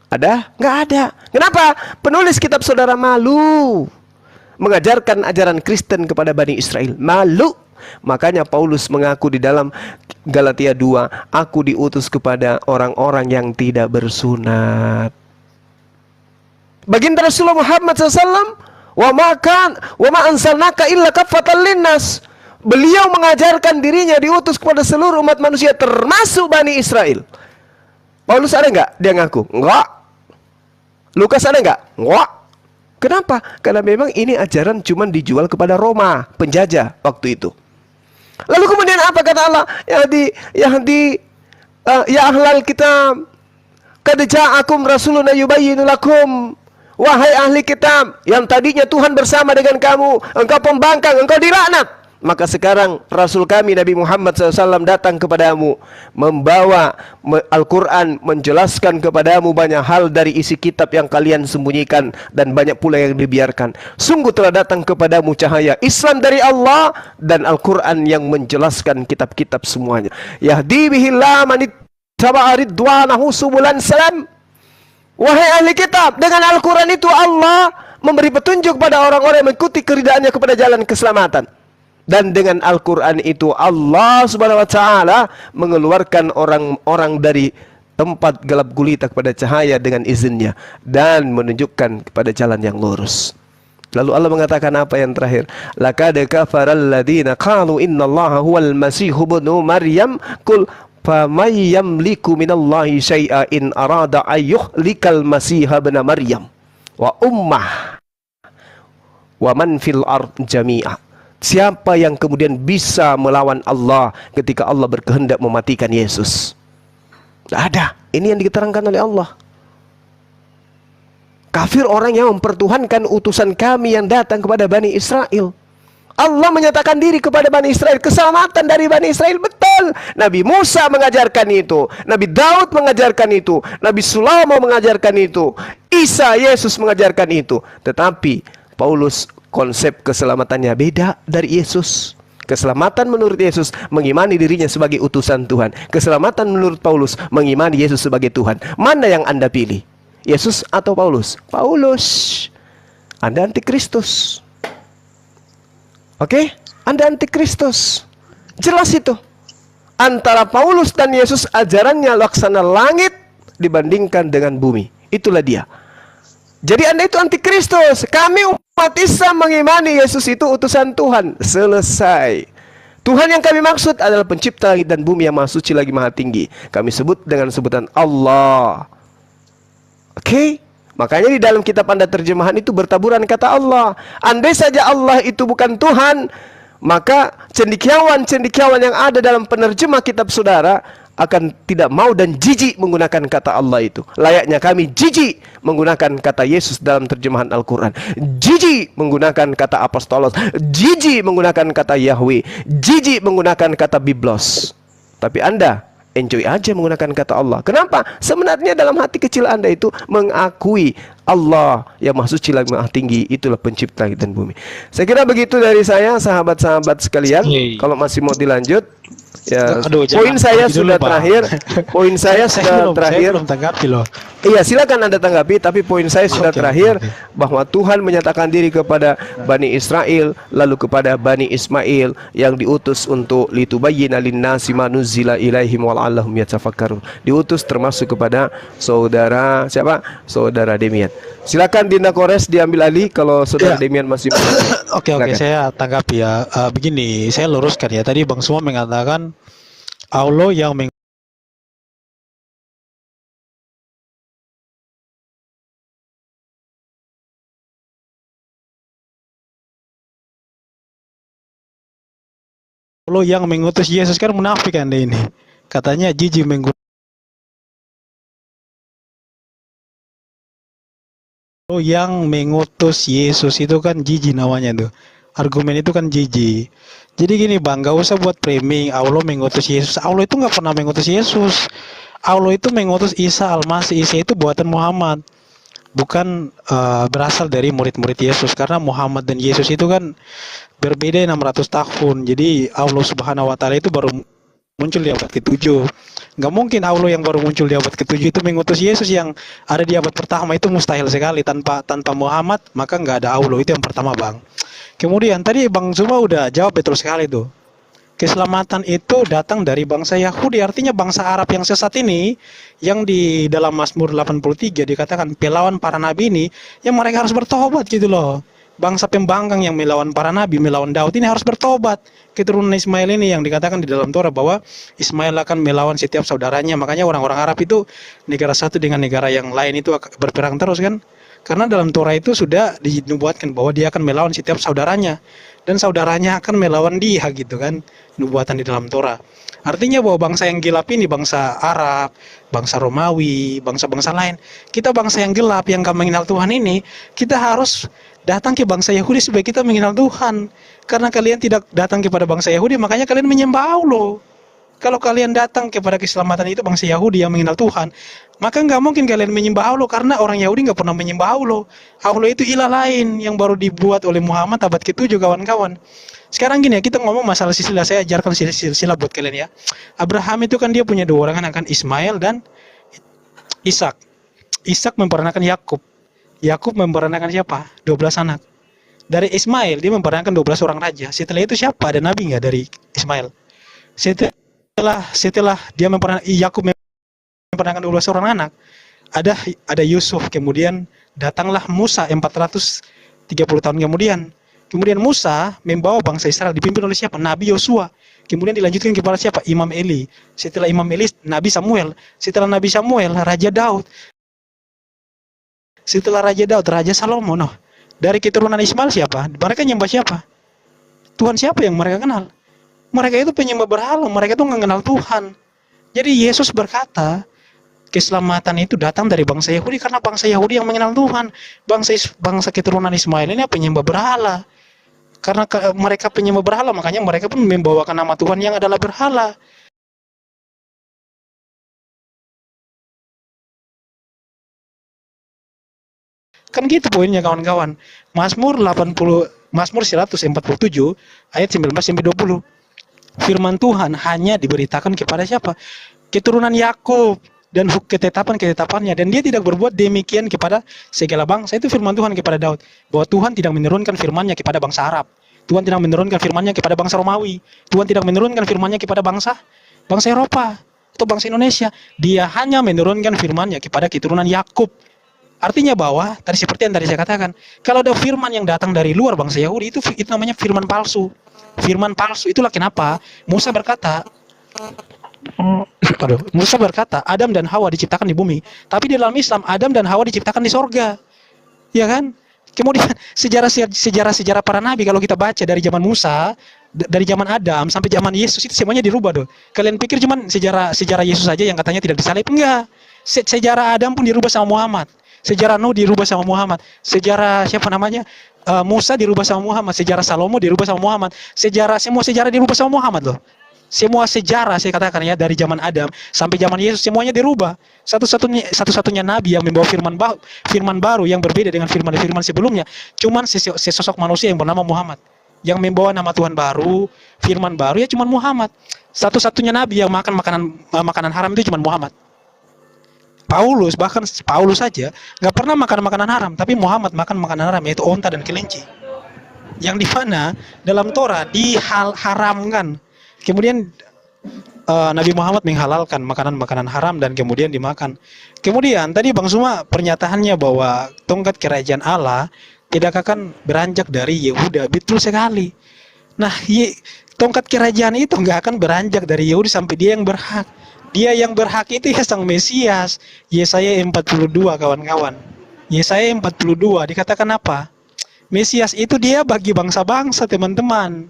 Ada? Nggak ada. Kenapa? Penulis kitab saudara malu mengajarkan ajaran Kristen kepada Bani Israel. Malu. Makanya Paulus mengaku di dalam Galatia 2, aku diutus kepada orang-orang yang tidak bersunat. Baginda Rasulullah Muhammad SAW, wa ma ansalnaka illa kaffatan linnas. Beliau mengajarkan dirinya diutus kepada seluruh umat manusia, termasuk Bani Israel. Paulus ada nggak dia ngaku? Enggak. Lukas ada nggak? Enggak. Kenapa? Karena memang ini ajaran cuma dijual kepada Roma, penjajah waktu itu. Lalu kemudian apa kata Allah? Ya ahlal kitab, qad ja'akum rasuluna yubayyinu lakum. Wahai ahli kitab, yang tadinya Tuhan bersama dengan kamu, engkau pembangkang, engkau dilaknat. Maka sekarang Rasul kami Nabi Muhammad SAW datang kepadamu, membawa Al-Quran, menjelaskan kepadamu banyak hal dari isi kitab yang kalian sembunyikan, dan banyak pula yang dibiarkan. Sungguh telah datang kepadamu cahaya Islam dari Allah dan Al-Quran yang menjelaskan kitab-kitab semuanya. Yahdi bihillah manittaba'a ridwanahu subulan salam. Wahai ahli kitab, dengan Al-Quran itu Allah memberi petunjuk pada orang-orang yang mengikuti keridaannya kepada jalan keselamatan. Dan dengan Al-Quran itu Allah Subhanahu wa Ta'ala mengeluarkan orang-orang dari tempat gelap gulita kepada cahaya dengan izinnya, dan menunjukkan kepada jalan yang lurus. Lalu Allah mengatakan apa yang terakhir? Laqad kafaral ladzina qalu innallaha huwal masihu ibnu maryam qul famay yamliku minallahi syai'a in arada ayyuhlikal masiha ibna maryam wa ummah wa man fil ard jami'a. Siapa yang kemudian bisa melawan Allah ketika Allah berkehendak mematikan Yesus? Tidak ada. Ini yang diterangkan oleh Allah. Kafir orang yang mempertuhankan utusan kami yang datang kepada Bani Israel. Allah menyatakan diri kepada Bani Israel, keselamatan dari Bani Israel, betul. Nabi Musa mengajarkan itu, Nabi Daud mengajarkan itu, Nabi Sulaiman mengajarkan itu, Isa Yesus mengajarkan itu. Tetapi Paulus konsep keselamatannya beda dari Yesus. Keselamatan menurut Yesus mengimani dirinya sebagai utusan Tuhan. Keselamatan menurut Paulus mengimani Yesus sebagai Tuhan. Mana yang Anda pilih? Yesus atau Paulus? Paulus. Anda antikristus. Oke? Anda antikristus. Jelas itu. Antara Paulus dan Yesus ajarannya laksana langit dibandingkan dengan bumi. Itulah dia. Jadi Anda itu antikristus. Kami umat Islam mengimani Yesus itu utusan Tuhan. Selesai. Tuhan yang kami maksud adalah pencipta langit dan bumi yang maha suci lagi maha tinggi. Kami sebut dengan sebutan Allah. Oke? Makanya di dalam kitab Anda terjemahan itu bertaburan kata Allah. Andai saja Allah itu bukan Tuhan, maka cendekiawan-cendekiawan yang ada dalam penerjemah kitab saudara akan tidak mau dan jijik menggunakan kata Allah itu. Layaknya kami jijik menggunakan kata Yesus dalam terjemahan Al-Quran, jijik menggunakan kata apostolos, jijik menggunakan kata Yahweh, jijik menggunakan kata Biblos. Tapi Anda enjoy aja menggunakan kata Allah. Kenapa? Sebenarnya dalam hati kecil Anda itu mengakui Allah yang maha suci lagi maha tinggi, itulah pencipta langit dan bumi. Saya kira begitu dari saya, sahabat-sahabat sekalian. Kalau masih mau dilanjut, ya, poin saya sudah terakhir. Poin saya sudah terakhir. Saya belum tanggapi loh. Iya, silakan Anda tanggapi, tapi poin saya sudah terakhir bahwa Tuhan menyatakan diri kepada Bani Israel, lalu kepada Bani Ismail yang diutus untuk litubayyina linnasi ma nuzila ilaihim wal'allahum yatafakkarun. Diutus termasuk kepada saudara siapa? Saudara Demian. Silakan Dinda Kores diambil alih kalau saudara Demian masih. Oke, saya tanggapi ya. Begini, saya luruskan ya. Tadi Bang Semua mengatakan Allah yang mengutus Yesus, kan munafik Anda ini. Katanya jijik menggunakan yang mengutus Yesus itu kan jijik namanya tuh. Argumen itu kan jijik. Jadi gini Bang, gak usah buat framing Allah mengutus Yesus. Allah itu gak pernah mengutus Yesus. Allah itu mengutus Isa Al-Masih. Isa itu buatan Muhammad. bukan berasal dari murid-murid Yesus, karena Muhammad dan Yesus itu kan berbeda 600 tahun. Jadi Allah Subhanahu wa taala itu baru muncul di abad ke-7. Nggak mungkin Allah yang baru muncul di abad ke-7 itu mengutus Yesus yang ada di abad pertama, itu mustahil sekali. Tanpa Muhammad maka nggak ada Allah. Itu yang pertama, Bang. Kemudian tadi Bang Zuma udah jawab betul sekali tuh. Keselamatan itu datang dari bangsa Yahudi, artinya bangsa Arab yang sesat ini, yang di dalam Mazmur 83 dikatakan pelawan para nabi ini, yang mereka harus bertobat gitu loh. Bangsa pembangkang yang melawan para nabi, melawan Daud ini harus bertobat. Keturunan Ismail ini yang dikatakan di dalam Torah bahwa Ismail akan melawan setiap saudaranya. Makanya orang-orang Arab itu negara satu dengan negara yang lain itu berperang terus kan. Karena dalam Torah itu sudah dinubuatkan bahwa dia akan melawan setiap saudaranya. Dan saudaranya akan melawan dia gitu kan. Nubuatan di dalam Torah. Artinya bahwa bangsa yang gelap ini, bangsa Arab, bangsa Romawi, bangsa-bangsa lain. Kita bangsa yang gelap, yang gak mengenal Tuhan ini, kita harus datang ke bangsa Yahudi supaya kita mengenal Tuhan. Karena kalian tidak datang kepada bangsa Yahudi, makanya kalian menyembah Allah. Kalau kalian datang kepada keselamatan itu bangsa Yahudi yang mengenal Tuhan, maka nggak mungkin kalian menyembah Allah, karena orang Yahudi nggak pernah menyembah Allah. Allah itu ilah lain yang baru dibuat oleh Muhammad abad ke-7, kawan-kawan. Sekarang gini ya, kita ngomong masalah silsilah. Saya ajarkan silsilah buat kalian ya. Abraham itu kan dia punya 2 orang anak, Ismail dan Ishak. Ishak memperanakan Yakub. Yakub memperanakan siapa? 12 anak. Dari Ismail dia memperanakan 12 orang raja. Setelah itu siapa? Ada nabi nggak dari Ismail? Setelah dia Yakub memperanakan 12 orang anak, ada Yusuf. Kemudian datanglah Musa 430 tahun kemudian. Kemudian Musa membawa bangsa Israel dipimpin oleh siapa? Nabi Yosua. Kemudian dilanjutkan kepada siapa? Imam Eli. Setelah Imam Eli, Nabi Samuel. Setelah Nabi Samuel, Raja Daud. Setelah Raja Daud, Raja Salomo. Noh, dari keturunan Ismail siapa? Mereka nyembah siapa? Tuhan siapa yang mereka kenal? Mereka itu penyembah berhala, mereka itu nggak kenal Tuhan. Jadi Yesus berkata, keselamatan itu datang dari bangsa Yahudi, karena bangsa Yahudi yang mengenal Tuhan. Bangsa keturunan Ismail ini penyembah berhala. Karena mereka penyembah berhala, makanya mereka pun membawakan nama Tuhan yang adalah berhala. Kan gitu poinnya, kawan-kawan. Mazmur 147 ayat 19-20. Firman Tuhan hanya diberitakan kepada siapa? Keturunan Yakub, dan ketetapan-ketetapannya, dan dia tidak berbuat demikian kepada segala bangsa. Itu firman Tuhan kepada Daud, bahwa Tuhan tidak menurunkan firman-Nya kepada bangsa Arab. Tuhan tidak menurunkan firman-Nya kepada bangsa Romawi. Tuhan tidak menurunkan firman-Nya kepada bangsa Eropa atau bangsa Indonesia. Dia hanya menurunkan firman-Nya kepada keturunan Yakub. Artinya bahwa tadi seperti yang tadi saya katakan, kalau ada firman yang datang dari luar bangsa Yahudi, itu namanya firman palsu. Firman palsu. Itulah kenapa Musa berkata, Adam dan Hawa diciptakan di bumi, tapi di dalam Islam Adam dan Hawa diciptakan di sorga, ya kan? Kemudian sejarah para nabi kalau kita baca dari zaman Musa, dari zaman Adam sampai zaman Yesus, itu semuanya dirubah doh. Kalian pikir cuman sejarah Yesus saja yang katanya tidak disalib? Enggak. Sejarah Adam pun dirubah sama Muhammad. Sejarah Nuh dirubah sama Muhammad. Sejarah Musa dirubah sama Muhammad. Sejarah Salomo dirubah sama Muhammad. Semua sejarah dirubah sama Muhammad loh. Semua sejarah saya katakan ya, dari zaman Adam sampai zaman Yesus semuanya dirubah. Satu-satunya nabi yang membawa firman baru yang berbeda dengan firman sebelumnya, cuman sesosok manusia yang bernama Muhammad. Yang membawa nama Tuhan baru, firman baru ya cuman Muhammad. Satu-satunya nabi yang makan makanan haram itu cuman Muhammad. Paulus saja nggak pernah makan makanan haram, tapi Muhammad makan makanan haram, yaitu onta dan kelinci. Yang di mana dalam Torah diharamkan. Kemudian Nabi Muhammad menghalalkan makanan-makanan haram dan kemudian dimakan. Kemudian tadi Bang Suma pernyataannya bahwa tongkat kerajaan Allah tidak akan beranjak dari Yehuda. Betul sekali. Nah, tongkat kerajaan itu nggak akan beranjak dari Yahudi sampai dia yang berhak. Dia yang berhak itu ya Sang Mesias. Yesaya 42, kawan-kawan. Yesaya 42 dikatakan apa? Mesias itu dia bagi bangsa-bangsa, teman-teman.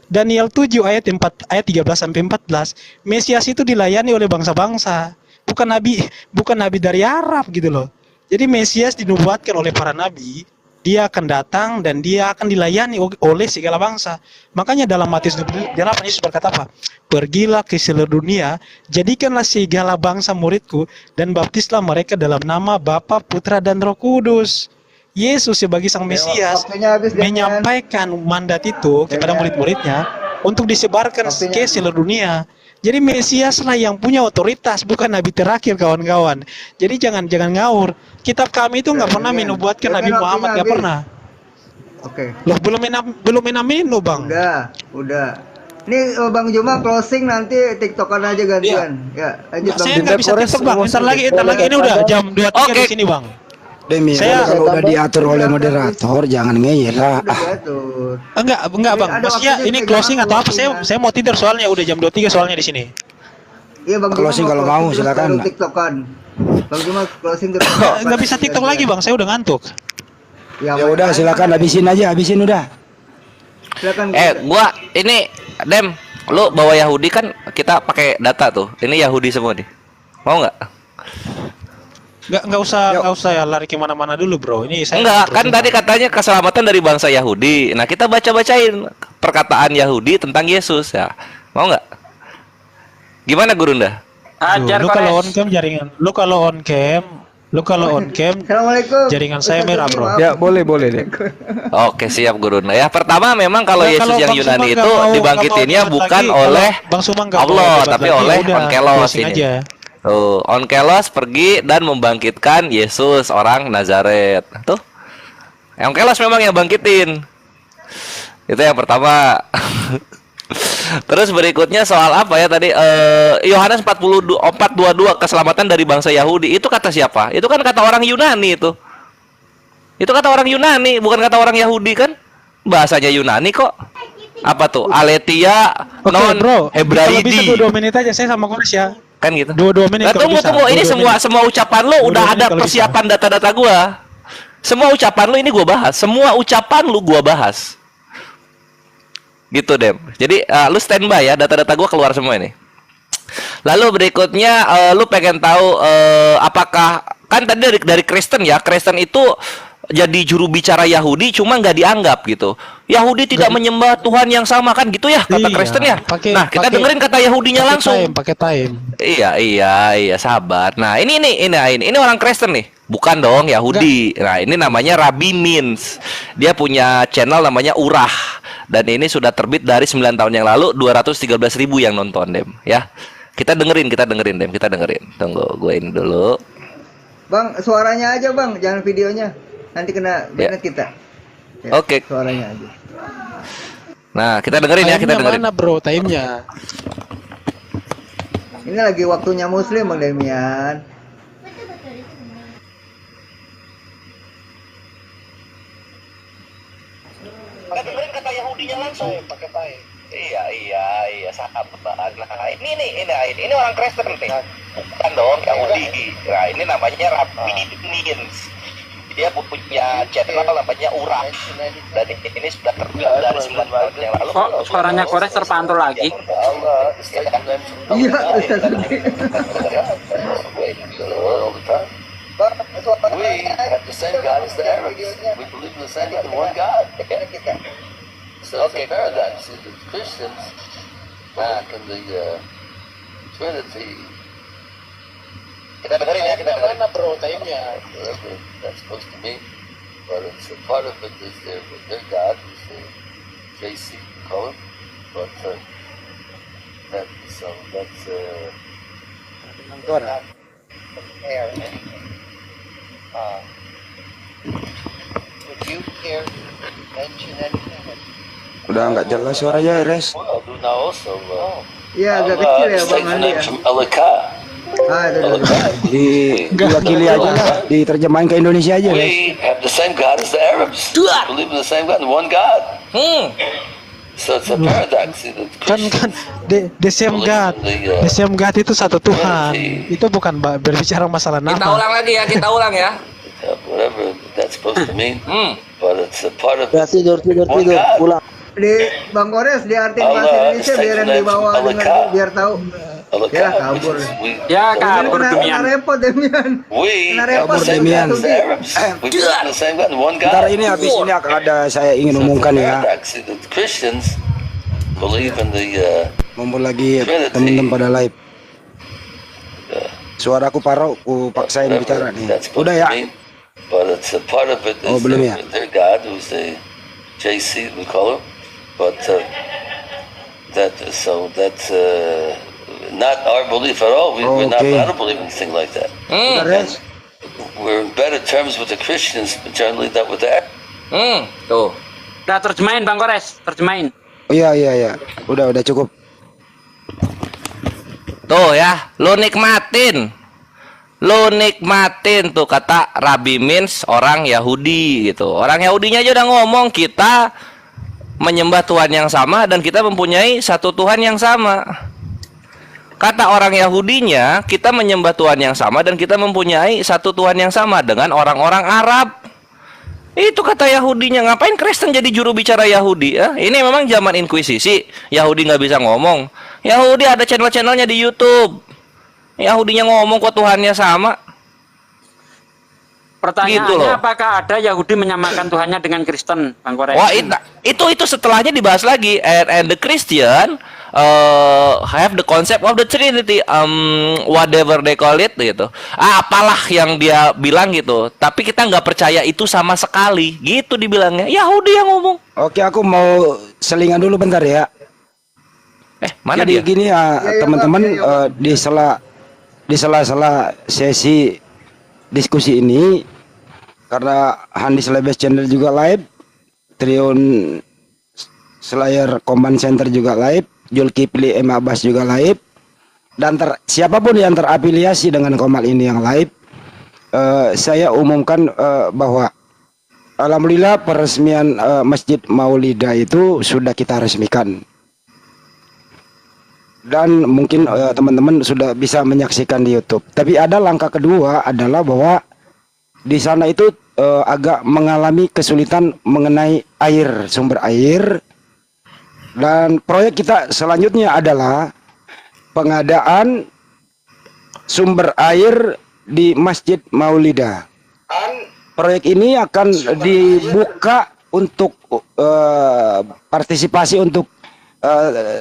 Daniel 7 ayat 13-14. Mesias itu dilayani oleh bangsa-bangsa. Bukan nabi dari Arab gitu loh. Jadi Mesias dinubuatkan oleh para nabi dia akan datang dan dia akan dilayani oleh segala bangsa. Makanya dalam Matius 28 Yesus berkata apa? Pergilah ke seluruh dunia, jadikanlah segala bangsa muridku dan baptislah mereka dalam nama Bapa, Putra dan Roh Kudus. Yesus sebagai Sang Mesias Waktunya habis, Demian. menyampaikan mandat itu kepada murid-muridnya untuk disebarkan ke seluruh dunia. Jadi Mesias lah yang punya otoritas, bukan Nabi terakhir, kawan-kawan. Jadi jangan ngawur. Kitab kami itu nggak pernah menubuatkan Nabi Muhammad, nggak pernah. Oke. Loh, belum menamin lo, Bang. Udah. Nih Bang Juma closing, nanti TikTokan aja gantian. Ya, lanjut Bang. Saya nggak bisa Kores TikTok, Bang. Entar lagi ini udah jam 23 Oke. di sini, Bang. Demi Saya- kalau udah diatur oleh moderator jangan ngeyel lah. Udah diatur. Enggak, Bang. Ada Maksudnya waktunya ini juga, closing atau apa? waktunya. Saya mau tidur soalnya udah jam 23 soalnya di sini. Iya Bang Closing Juma kalau closing mau, terus silakan. baru TikTokan. Bang Juma closing terus. Nggak bisa TikTok lagi, Bang. Saya udah ngantuk. Ya udah silakan habisin udah. Silakan. Gua ini Dem, lu bawa Yahudi kan kita pakai data tuh. Ini Yahudi semua nih. Mau nggak? Nggak usah ya lari kemana-mana dulu, Bro. Ini saya Enggak, kan tadi katanya keselamatan dari bangsa Yahudi. Nah, kita baca-bacain perkataan Yahudi tentang Yesus ya. Mau nggak? Gimana Gurunda? Lu kalau on cam jaringan, lu kalau on cam Assalamualaikum. jaringan saya merah, Bro. Ya, boleh deh. Oke, siap Gurunda ya. Pertama memang kalau Ya, Yesus yang Bang Yunani Sumang itu nggak mau dibangkitinnya debat bukan lagi, oleh kalau Bang Sumang nggak mau Allah, debat tapi lagi, oleh udah, Onkelos closing ini. aja. Tuh, Onkelos pergi dan membangkitkan Yesus orang Nazaret. Tuh. Onkelos memang yang bangkitin. Itu yang pertama. Terus berikutnya soal apa ya tadi Yohanes 4:22 keselamatan dari bangsa Yahudi. Itu kata siapa? Itu kan kata orang Yunani itu. Itu kata orang Yunani, bukan kata orang Yahudi kan? Bahasanya Yunani kok. Apa tuh? Aletia Oke, non Bro. Kalau bisa Hebraidi. 2 menit aja saya sama Koris ya. Kan gitu. 2 menit Nah, kalau tunggu bisa. tunggu ini 2 menit. semua ucapan lu udah 2 menit ada kalau persiapan data-data gua. Semua ucapan lu ini gua bahas. Semua ucapan lu gua bahas. Gitu, Dem. Jadi lu standby ya, data-data gua keluar semua ini. Lalu berikutnya lu pengen tahu apakah kan tadi dari Kristen ya. Kristen itu jadi juru bicara Yahudi cuma nggak dianggap gitu. Yahudi tidak menyembah Tuhan yang sama kan gitu ya kata Iya, Kristen ya. pakai- Kita pakai- dengerin kata Yahudinya langsung. Pakai time. Iya, sahabat. Nah, ini orang Kristen nih. Bukan dong Yahudi. Nah, ini namanya Rabbi Mins. Dia punya channel namanya Urah. Dan ini sudah terbit dari 9 tahun yang lalu, 213.000 yang nonton, Dem, ya. Kita dengerin, Dem, kita dengerin. Tunggu, gue ini dulu. Bang, suaranya aja Bang, jangan videonya. Nanti kena Ya. banned kita. Ya, Oke. Suaranya aja. Nah, kita dengerin ya, kita Time-nya dengerin. mana, Bro? Time-nya. Ini lagi waktunya Muslim Bang Demian. Dengerin kata Yahudinya langsung. Pakai time. Iya, sahabat. Nah, ini orang Kristen nih. Bukan dong Yahudi. Nah, ini namanya Rabbi Mins. Dia punya channel namanya Urah. Dan ini sudah terbit dari 9 tahun yang lalu. Kok suaranya Kores terpantul lagi? Iya, Ustaz. We have the same God as the Arabs. We believe in the same God, the one God. So it's a paradox. The Christians back in the Trinity. Kita dengerin ya, kita dengerin. Mana, Bro? Time-nya. Whatever that's supposed to mean. But it's a part of it is their God, is the JC, you call him. But that's Udah nggak jelas suaranya, Res. well, do now also. Iya, agak kecil ya Bang Andi ya. From Alaka. Diwakili aja lah, diterjemahin ke Indonesia aja, Res. We have the same God as the Arabs. We believe in the same God, the one God. So it's a paradox. Kan the same God. The same God itu satu Tuhan. Itu bukan berbicara masalah nama. Kita ulang lagi ya, kita ulang ya. Whatever that's supposed to mean, but it's a part of Tidur, one God. pulang. Di Bang Kores diartiin bahasa Indonesia biar yang di bawah denger, biar tahu. of the Ya God, which kabur. is we. Ya Demian kabur kena Demian. repot Demian. We Kena have repot the same Demian. God as the Arabs. We believe in the same God, the one God. Ntar ini habis ini akan ada saya ingin So it's a umumkan ya. paradox. See, the Christians believe in the Mumpung lagi Trinity. teman-teman pada live. Suaraku parau, ku paksain bicara nih. That's supposed Udah to ya. mean, but it's a part of it is Oh, belum ya? their God, who's the JC we call him, but that's not our belief at all. We're not. Okay. I don't believe in anything like that. Udah, Res? We're in better terms with the Christians generally than with the Arabs. Tuh. Udah terjemahin Bang Kores, terjemahin. Oh, iya. Udah cukup. Tuh ya, lu nikmatin tuh kata Rabi Mins orang Yahudi gitu. Orang Yahudinya aja udah ngomong kita menyembah Tuhan yang sama dan kita mempunyai satu Tuhan yang sama. Kata orang Yahudinya kita menyembah Tuhan yang sama dan kita mempunyai satu Tuhan yang sama dengan orang-orang Arab. Itu kata Yahudinya. Ngapain Kristen jadi juru bicara Yahudi? Ini memang zaman inkuisisi. Yahudi nggak bisa ngomong. Yahudi ada channel-channelnya di YouTube. Yahudinya ngomong kok Tuhannya sama. Pertanyaannya Gitu loh. apakah ada Yahudi menyamakan Tuhannya dengan Kristen, Bang Kores? Wah, itu setelahnya dibahas lagi. And the Christian have the concept of the Trinity, whatever they call it gitu. Apalah yang dia bilang gitu. Tapi kita nggak percaya itu sama sekali. Gitu dibilangnya. Yahudi yang ngomong. Oke, aku mau selingan dulu bentar ya. Mana Jadi dia? gini ya, teman-teman, di sela-sela sesi diskusi ini, karena Handis Lebes Channel juga live, Triun Slayer Command Center juga live, Zulkifli M. Abbas juga live, dan siapapun yang terafiliasi dengan Komal ini yang live, saya umumkan bahwa alhamdulillah peresmian Masjid Maulida itu sudah kita resmikan. Dan mungkin teman-teman sudah bisa menyaksikan di YouTube. Tapi ada langkah kedua adalah bahwa di sana itu agak mengalami kesulitan mengenai air, sumber air. Dan proyek kita selanjutnya adalah pengadaan sumber air di Masjid Maulida. Proyek ini akan dibuka untuk partisipasi untuk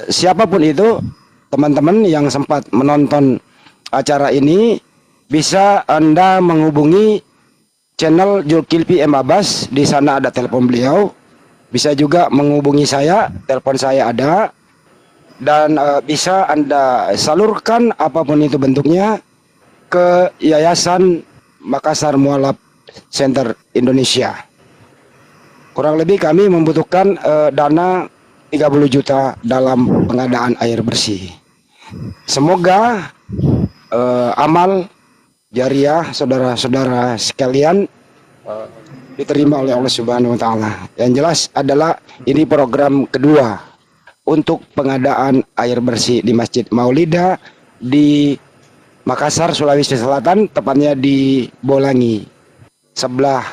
siapapun itu. Teman-teman yang sempat menonton acara ini bisa Anda menghubungi channel Zulkifli M. Abbas. Di sana ada telepon beliau. Bisa juga menghubungi saya, telepon saya ada. Dan bisa Anda salurkan apapun itu bentuknya ke Yayasan Makassar Mualaf Center Indonesia. Kurang lebih kami membutuhkan dana 30 juta dalam pengadaan air bersih. Semoga amal jariah saudara-saudara sekalian diterima oleh Allah Subhanahu wa taala. Yang jelas adalah ini program kedua untuk pengadaan air bersih di Masjid Maulida di Makassar, Sulawesi Selatan, tepatnya di Bolangi, sebelah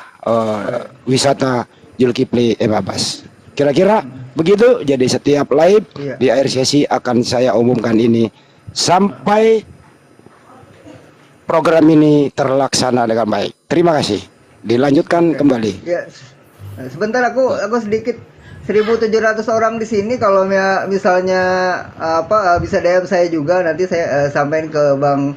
wisata Zulkifli M. Abbas. Kira-kira begitu. Jadi setiap live di akhir sesi akan saya umumkan ini sampai program ini terlaksana dengan baik. Terima kasih. Dilanjutkan kembali. Ya, sebentar aku sedikit. 1.700 orang di sini. Kalau misalnya bisa DM saya juga, nanti saya sampaikan ke Bang